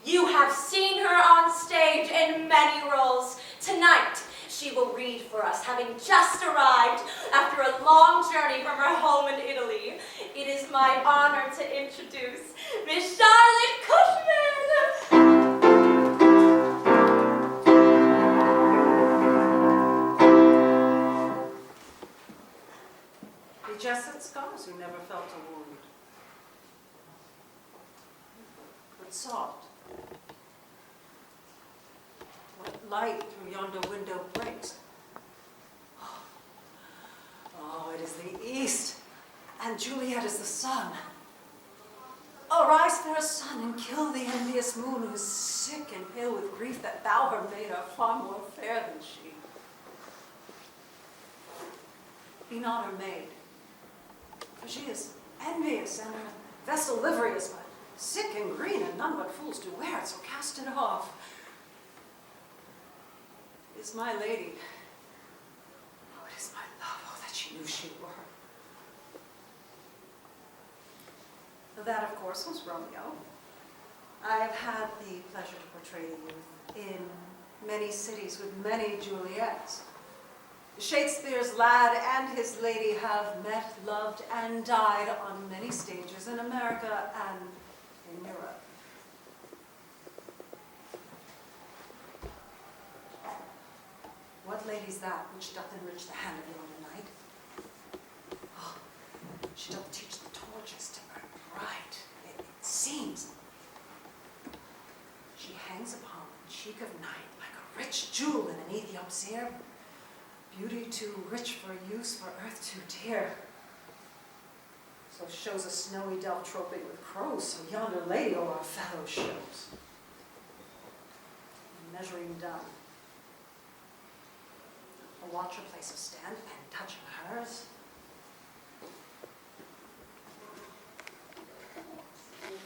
You have seen her on stage in many roles. Tonight, she will read for us, having just arrived after a long journey from her home in Italy. It is my honor to introduce Miss Charlotte Cushman. The Jessup scholars who never felt a wound, but soft. What light through yonder window breaks? Oh, it is the east, and Juliet is the sun. Arise, fair sun, and kill the envious moon, who is sick and ill with grief that thou, her maid, art far more fair than she. Be not her maid, for she is envious, and her vessel livery is but sick and green, and none but fools do wear it, so cast it off. It is my lady. Oh, it is my love, oh, that she knew she were. That, of course, was Romeo. I have had the pleasure to portray the youth in many cities with many Juliets. Shakespeare's lad and his lady have met, loved, and died on many stages in America and in Europe. What lady's that which doth enrich the hand of yonder knight? Oh, she doth teach the torches to burn bright, it seems. She hangs upon the cheek of night like a rich jewel in an Ethiop's ear. Beauty too rich for use, for earth too dear. So shows a snowy dove troping with crows, so yonder lady o'er our fellow shows. Measuring done. A watcher place of stand, and touching hers.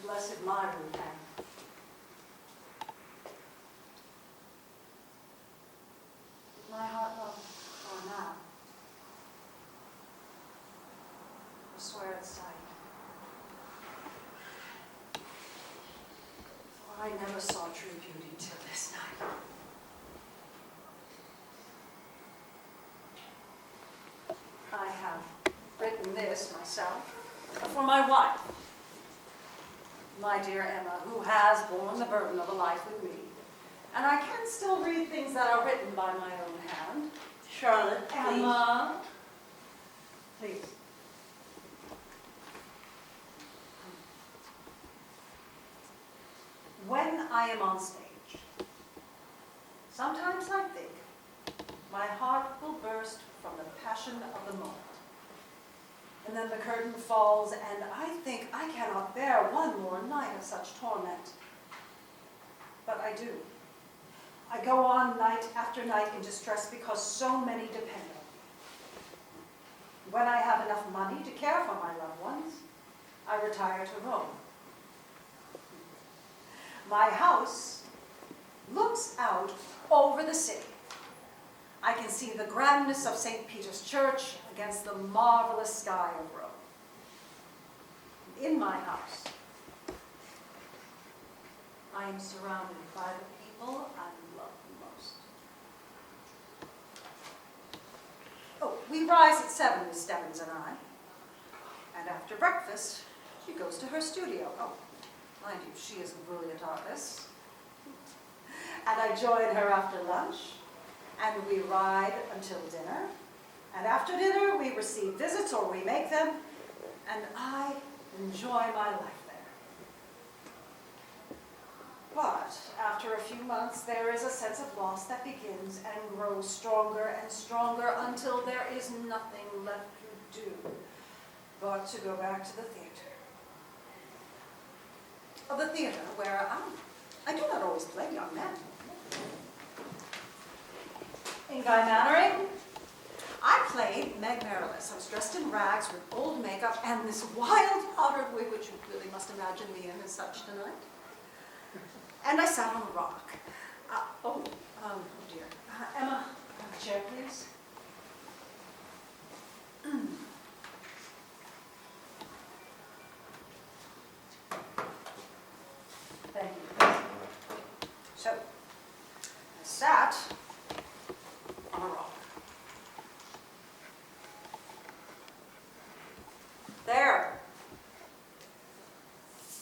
Blessed martyr then. My heart love or now. I swear at sight. For I I never saw true beauty till this night. I have written this myself for my wife, my dear Emma, who has borne the burden of a life with me. And I can still read things that are written by my own hand. Charlotte, please. Emma, please. When I am on stage, sometimes I think my heart will burst from the passion of the moment. And then the curtain falls, and I think I cannot bear one more night of such torment. But I do. I go on night after night in distress because so many depend on me. When I have enough money to care for my loved ones, I retire to Rome. My house looks out over the city. I can see the grandness of St. Peter's Church against the marvelous sky of Rome. In my house, I am surrounded by the people I love most. Oh, we rise at 7, Miss Stebbins and I. And after breakfast, she goes to her studio. Oh, mind you, she is a brilliant artist. And I join her after lunch, and we ride until dinner. And after dinner, we receive visits, or we make them, and I enjoy my life there. But after a few months, there is a sense of loss that begins and grows stronger and stronger until there is nothing left to do but to go back to the theater. Of the theater where I do not always play young men. In Guy Mannering, I played Meg Merrilis. I was dressed in rags with old makeup and this wild powdered wig, which you really must imagine me in as such tonight. And I sat on a rock. Oh dear. Emma, have a chair, please. Thank you. So, I sat on a rock. There,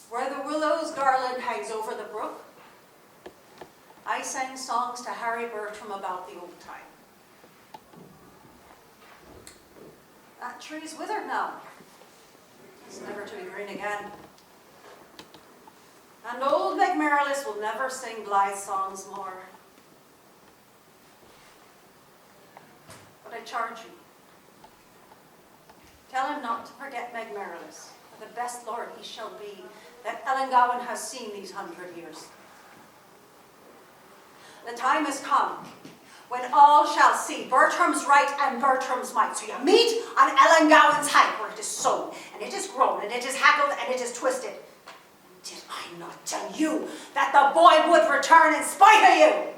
where the willow's garland hangs over the brook, I sang songs to Harry Bertram about the old time. That tree's withered now. It's never to be green again. And old Meg Merrilis will never sing blithe songs more. But I charge you, tell him not to forget Meg Merrilis, for the best lord he shall be that Ellangowan has seen these 100 years. The time has come when all shall see Bertram's right and Bertram's might. So you meet on Ellangowan's height, where it is sown, and it is grown, and it is haggled, and it is twisted. Did I not tell you that the boy would return in spite of you?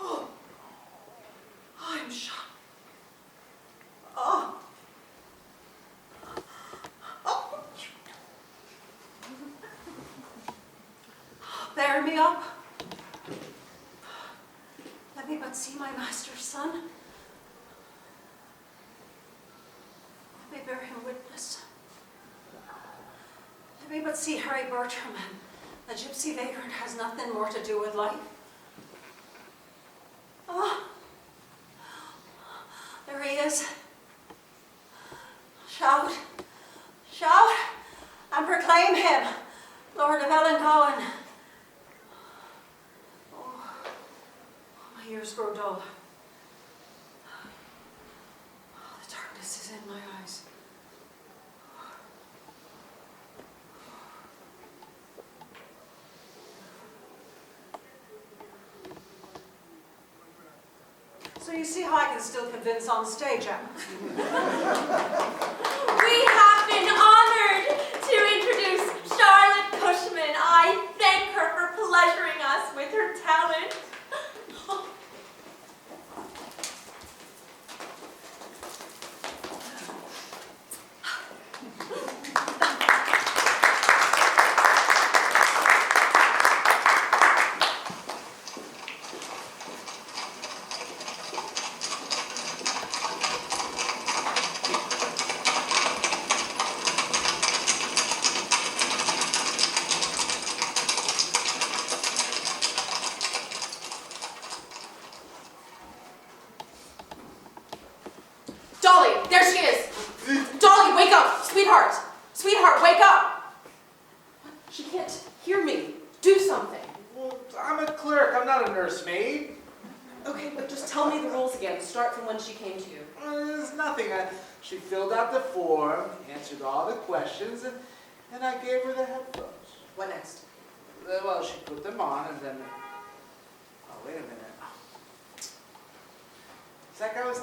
Oh, I'm shocked. Oh. Oh. Bear me up. Let me but see my master's son. Let me bear him witness. Let me but see Harry Bertram, and the gypsy vagrant has nothing more to do with life. Oh, there he is. Shout, shout, and proclaim him, Lord of Ellangowan. Oh, my ears grow dull. The darkness is in my eyes. So you see how I can still convince on stage, Emma. We have been honored to introduce Charlotte Cushman. I thank her for pleasuring us with her talent. There she is! Dolly, wake up! Sweetheart! Sweetheart, wake up! She can't hear me. Do something. Well, I'm a clerk. I'm not a nursemaid. Okay, but just tell me the rules again. Start from when she came to you. There's nothing. She filled out the form, answered all the questions, and I gave her the headphones. What next? Well, she put them on, and then... Oh, wait a minute. It's like I was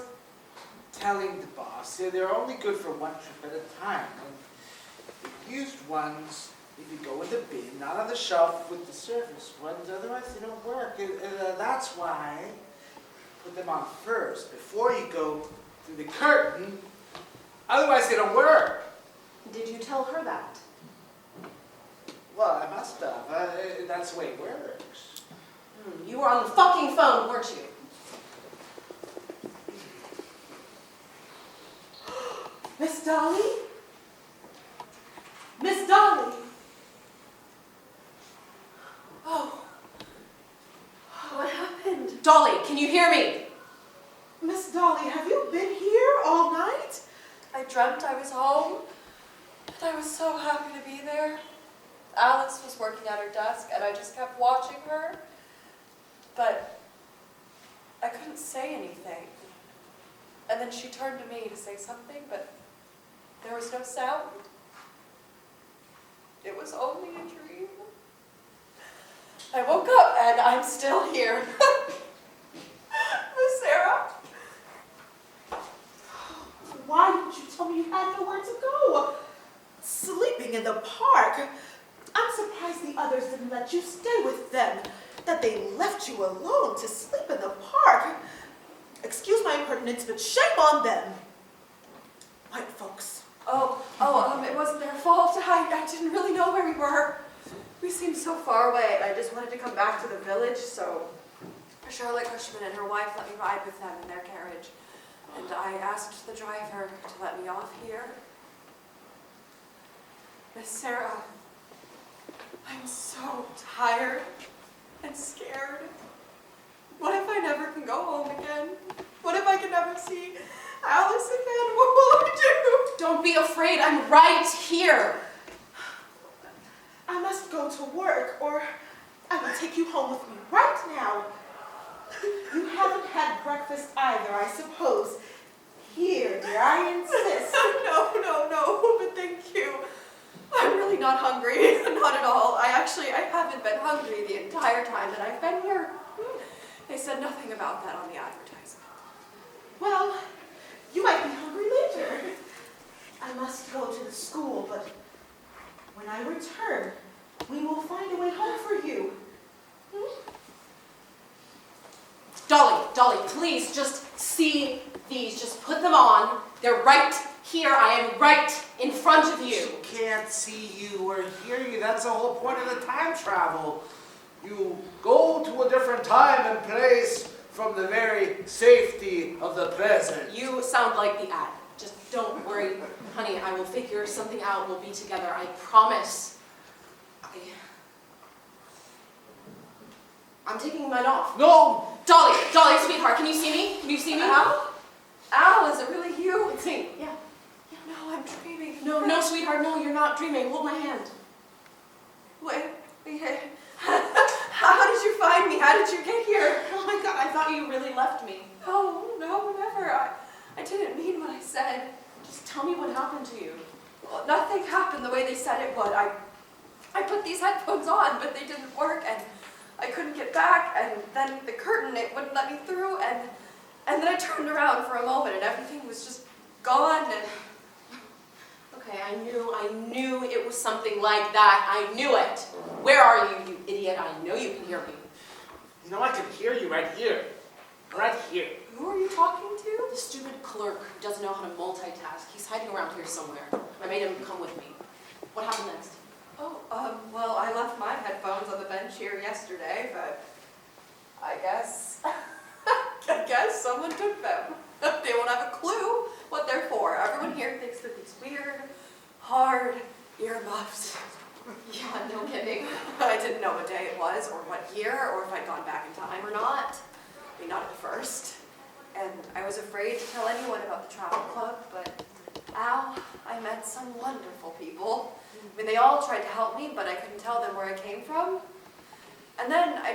telling the boss, they're only good for one trip at a time. And the used ones need to go in the bin, not on the shelf with the service ones, otherwise they don't work. And that's why I put them on first, before you go through the curtain. Otherwise they don't work. Did you tell her that? Well, I must have. That's the way it works. You were on the fucking phone, weren't you? Miss Dolly? Miss Dolly? Oh. What happened? Dolly, can you hear me? Miss Dolly, have you been here all night? I dreamt I was home, and I was so happy to be there. Alice was working at her desk, and I just kept watching her, but I couldn't say anything. And then she turned to me to say something, but there was no sound. It was only a dream. I woke up, and I'm still here. Miss Sarah? Why didn't you tell me you had nowhere to go? Sleeping in the park? I'm surprised the others didn't let you stay with them, that they left you alone to sleep in the park. Excuse my impertinence, but shame on them. White folks. It wasn't their fault. I didn't really know where we were. We seemed so far away, and I just wanted to come back to the village, so Charlotte Cushman and her wife let me ride with them in their carriage. And I asked the driver to let me off here. Miss Sarah, I'm so tired and scared. What if I never can go home again? What if I can never see Alice again? What will I do? Don't be afraid, I'm right here. I must go to work, or I will take you home with me right now. You haven't had breakfast either, I suppose. Here, dear, I insist. No, but thank you. I'm really not hungry, not at all. I haven't been hungry the entire time that I've been here. They said nothing about that on the advertisement. Well, you might be hungry later. I must go to the school, but when I return, we will find a way home for you. Dolly, please just see these. Just put them on. They're right here. I am right in front of you. She can't see you or hear you. That's the whole point of the time travel. You go to a different time and place from the very safety of the present. You sound like the ad. Just don't worry, honey. I will figure something out. We'll be together. I promise. I'm taking mine off. No! Dolly, sweetheart, can you see me? Can you see me? Al, is it really you? It's me. Yeah. No, I'm dreaming. No, sweetheart, no, you're not dreaming. Hold my hand. Wait. How did you find me? How did you get here? Oh my God, I thought you really left me. Oh, no, never. I didn't mean what I said. Just tell me what happened to you. Well, nothing happened the way they said it would. I put these headphones on, but they didn't work, and I couldn't get back, and then the curtain, it wouldn't let me through, and then I turned around for a moment, and everything was just gone, and... Okay, I knew it was something like that. I knew it. Where are you, you idiot? I know you can hear me. You know, I can hear you right here. Right here. Who are you talking to? The stupid clerk who doesn't know how to multitask. He's hiding around here somewhere. I made him come with me. What happened next? Well, I left my headphones on the bench here yesterday, but I guess someone took them. They won't have a clue what they're for. Everyone here thinks they're these weird, hard earmuffs. Yeah, no kidding. I didn't know what day it was, or what year, or if I'd gone back in time or not. I mean, not at first. and I was afraid to tell anyone about the travel club, but ow, I met some wonderful people. I mean, they all tried to help me, but I couldn't tell them where I came from. And then I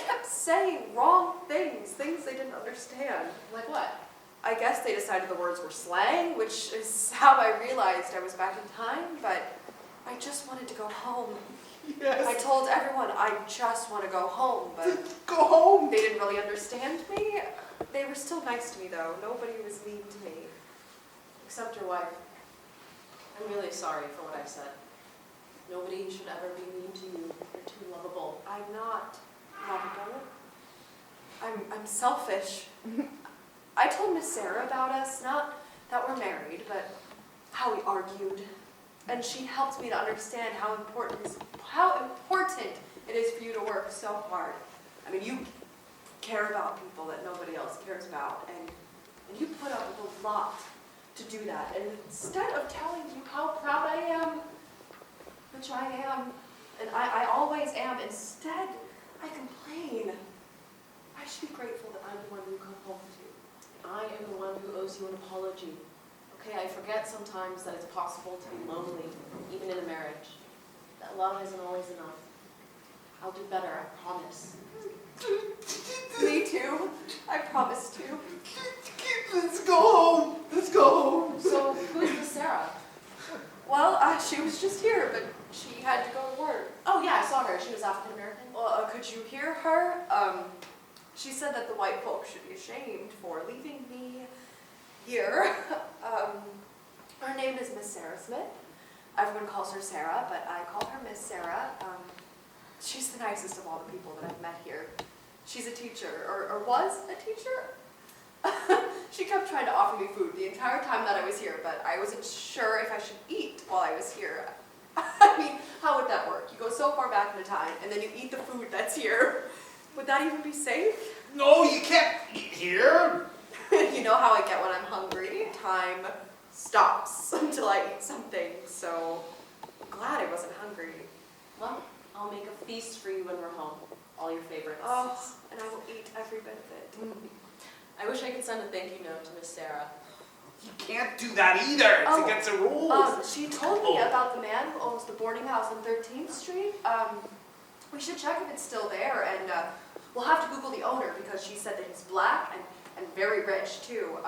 kept saying wrong things they didn't understand. Like what? I guess they decided the words were slang, which is how I realized I was back in time, but I just wanted to go home. Yes. I told everyone I just want to go home, but Go home. they didn't really understand me. They were still nice to me, though. Nobody was mean to me. Except your wife. I'm really sorry for what I said. Nobody should ever be mean to you. You're too lovable. I'm not lovable. I'm selfish. I told Miss Sarah about us, not that we're married, but how we argued. And she helped me to understand how important it is for you to work so hard. I mean, you care about people that nobody else cares about, and you put up with a lot to do that. And instead of telling you how proud I am, which I am, and I always am, instead I complain. I should be grateful that I'm the one you come home to. I am the one who owes you an apology. Okay, I forget sometimes that it's possible to be lonely, even in a marriage. That love isn't always enough. I'll do better, I promise. Me too. I promise to. Let's go home. Let's go home. So, who's Miss Sarah? Well, she was just here, but she had to go to work. Oh yeah, I saw her. She was African American. Well, could you hear her? She said that the white folks should be ashamed for leaving me here. Her name is Miss Sarah Smith. Everyone calls her Sarah, but I call her Miss Sarah. She's the nicest of all the people that I've met here. She's a teacher, or was a teacher. She kept trying to offer me food the entire time that I was here, but I wasn't sure if I should eat while I was here. I mean, how would that work? You go so far back into time, and then you eat the food that's here. Would that even be safe? No, you can't eat here. You know how I get when I'm hungry. Time stops until I eat something, so I'm glad I wasn't hungry. Well, I'll make a feast for you when we're home. All your favorites. Oh, and I will eat every bit of it. I wish I could send a thank you note to Miss Sarah. You can't do that either. It's Oh, against the rules. She told me about the man who owns the boarding house on 13th Street. We should check if it's still there, and we'll have to Google the owner because she said that he's black and very rich too.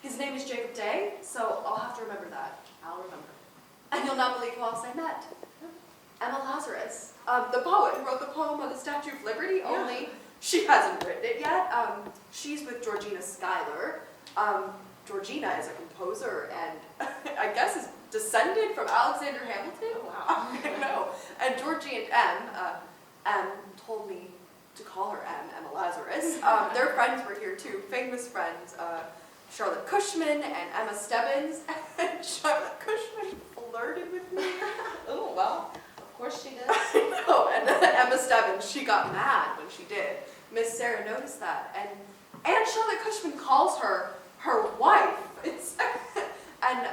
His name is Jacob Day, so I'll have to remember that. I'll remember. And you'll not believe who else I met. Emma Lazarus, the poet who wrote the poem on the Statue of Liberty, only she hasn't written it yet. She's with Georgina Schuyler. Georgina is a composer and I guess is descended from Alexander Hamilton. Wow. I know. And Georgie and M told me to call her Emma Lazarus. Their friends were here too, famous friends. Charlotte Cushman and Emma Stebbins. And Charlotte Cushman flirted with me. Oh, well, of course she did. I know, and Emma Stebbins, she got mad when she did. Miss Sarah noticed that, and Charlotte Cushman calls her wife. It's and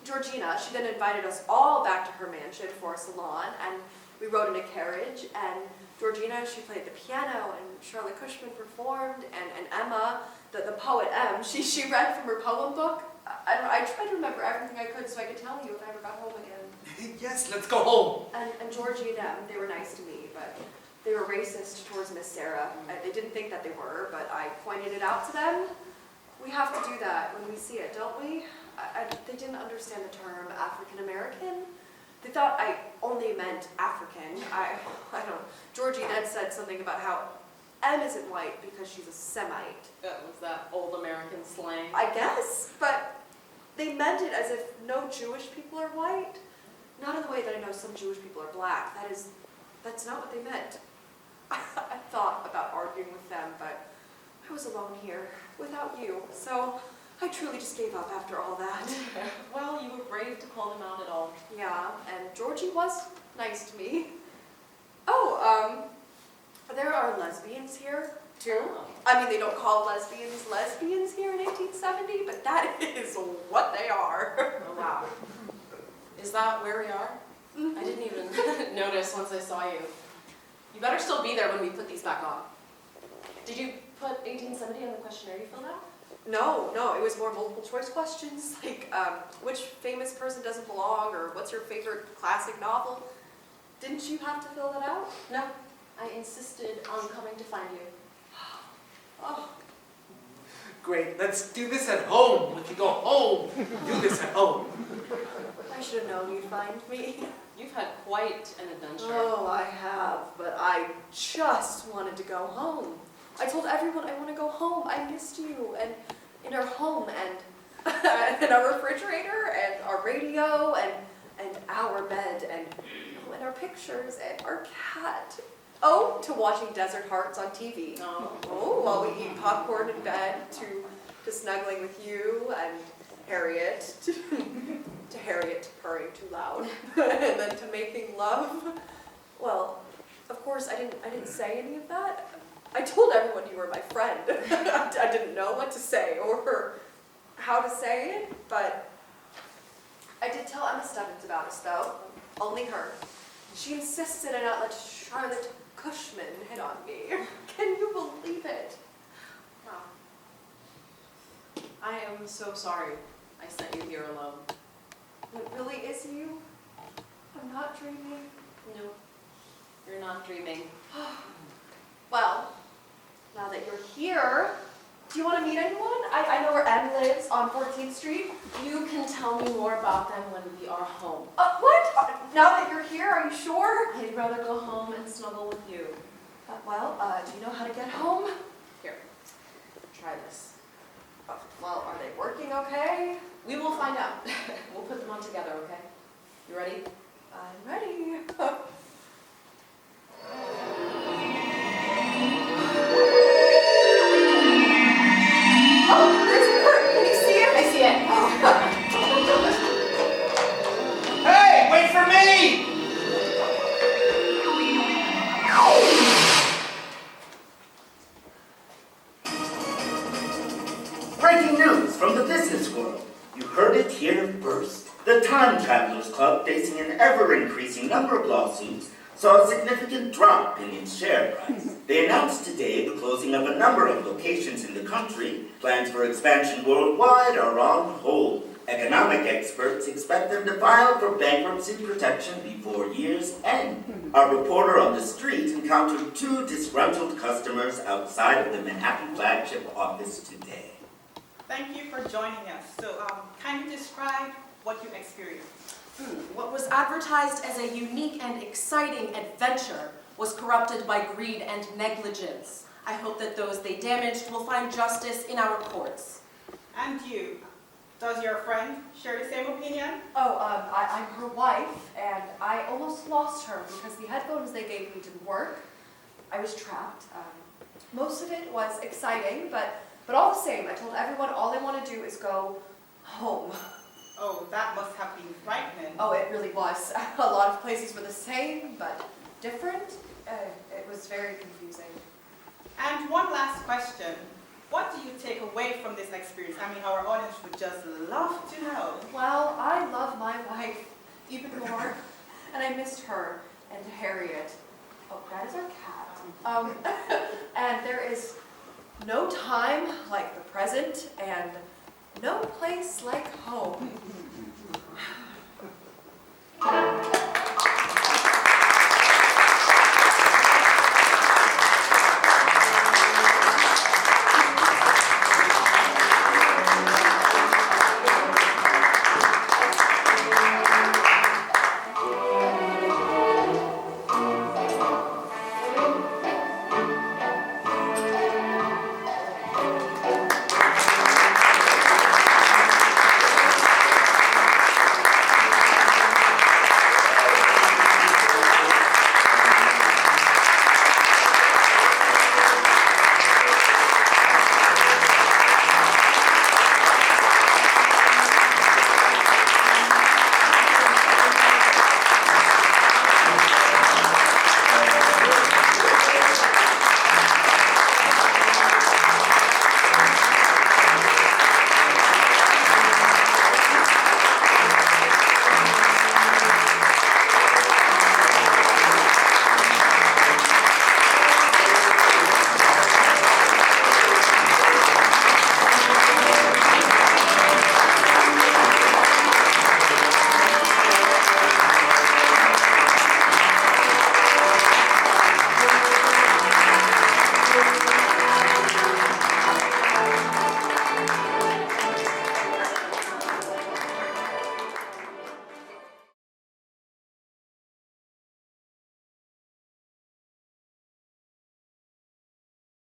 Georgina, she then invited us all back to her mansion for a salon, and we rode in a carriage. And Georgina, she played the piano, and Charlotte Cushman performed, and Emma, the poet M, she read from her poem book. I tried to remember everything I could so I could tell you if I ever got home again. Yes, let's go home. And Georgie and them, they were nice to me, but they were racist towards Miss Sarah. They didn't think that they were, but I pointed it out to them. We have to do that when we see it, don't we? They didn't understand the term African American. They thought I only meant African. I don't know. Georgie then said something about how M isn't white because she's a Semite. That was that old American slang. I guess, but they meant it as if no Jewish people are white. Not in the way that I know some Jewish people are black. That's not what they meant. I thought about arguing with them, but I was alone here without you. So I truly just gave up after all that. Well, you were brave to call them out at all. Yeah, and Georgie was nice to me. Oh, there are lesbians here, too. I mean, they don't call lesbians here in 1870, but that is what they are. Oh, wow. Is that where we are? I didn't even notice once I saw you. You better still be there when we put these back on. Did you put put 1870 on the questionnaire you filled out? No, it was more multiple choice questions, like which famous person doesn't belong, or what's your favorite classic novel? Didn't you have to fill that out? No. I insisted on coming to find you. Oh, Great, let's do this at home. We can go home. Do this at home. I should have known you'd find me. You've had quite an adventure. Oh, I have, but I just wanted to go home. I told everyone I want to go home. I missed you, and in our home, and and our refrigerator, and our radio, and our bed, and our pictures, and our cat. Oh, to watching Desert Hearts on TV. Oh, while we eat popcorn in bed, to snuggling with you and Harriet, to Harriet purring too loud, and then to making love. Well, of course, I didn't say any of that. I told everyone you were my friend. I didn't know what to say or how to say it, but I did tell Emma Stebbins about us, though. Only her. She insisted I not let Charlotte Cushman hit on me. Can you believe it? Wow. I am so sorry I sent you here alone. It really is you? I'm not dreaming. No, you're not dreaming. Well, now that you're here, do you want to meet anyone? I know where Em lives on 14th Street. You can tell me more about them when we are home. What? Now that you're here, are you sure? I'd rather go home and snuggle with you. Do you know how to get home? Here, try this. Well, are they working okay? We will find out. We'll put them on together, okay? You ready? I'm ready. Oh, there's Kurt. Can you see it? I see it. Hey, wait for me! Breaking news from the business world. You heard it here first. The Time Travelers Club, facing an ever-increasing number of lawsuits, saw a significant drop in its share price. They announced today the closing of a number of locations in the country. Plans for expansion worldwide are on hold. Economic experts expect them to file for bankruptcy protection before year's end. Our reporter on the street encountered two disgruntled customers outside of the Manhattan flagship office today. Thank you for joining us. So, kindly describe what you experienced. What was advertised as a unique and exciting adventure was corrupted by greed and negligence. I hope that those they damaged will find justice in our courts. And you, does your friend share the same opinion? I'm her wife, and I almost lost her because the headphones they gave me didn't work. I was trapped. Most of it was exciting, but all the same, I told everyone all I want to do is go home. Oh, that must have been frightening. Oh, it really was. A lot of places were the same, but different. It was very confusing. And one last question. What do you take away from this experience? I mean, our audience would just love to know. Well, I love my wife even more, and I missed her and Harriet. Oh, that is our cat. And there is no time like the present, and no place like home.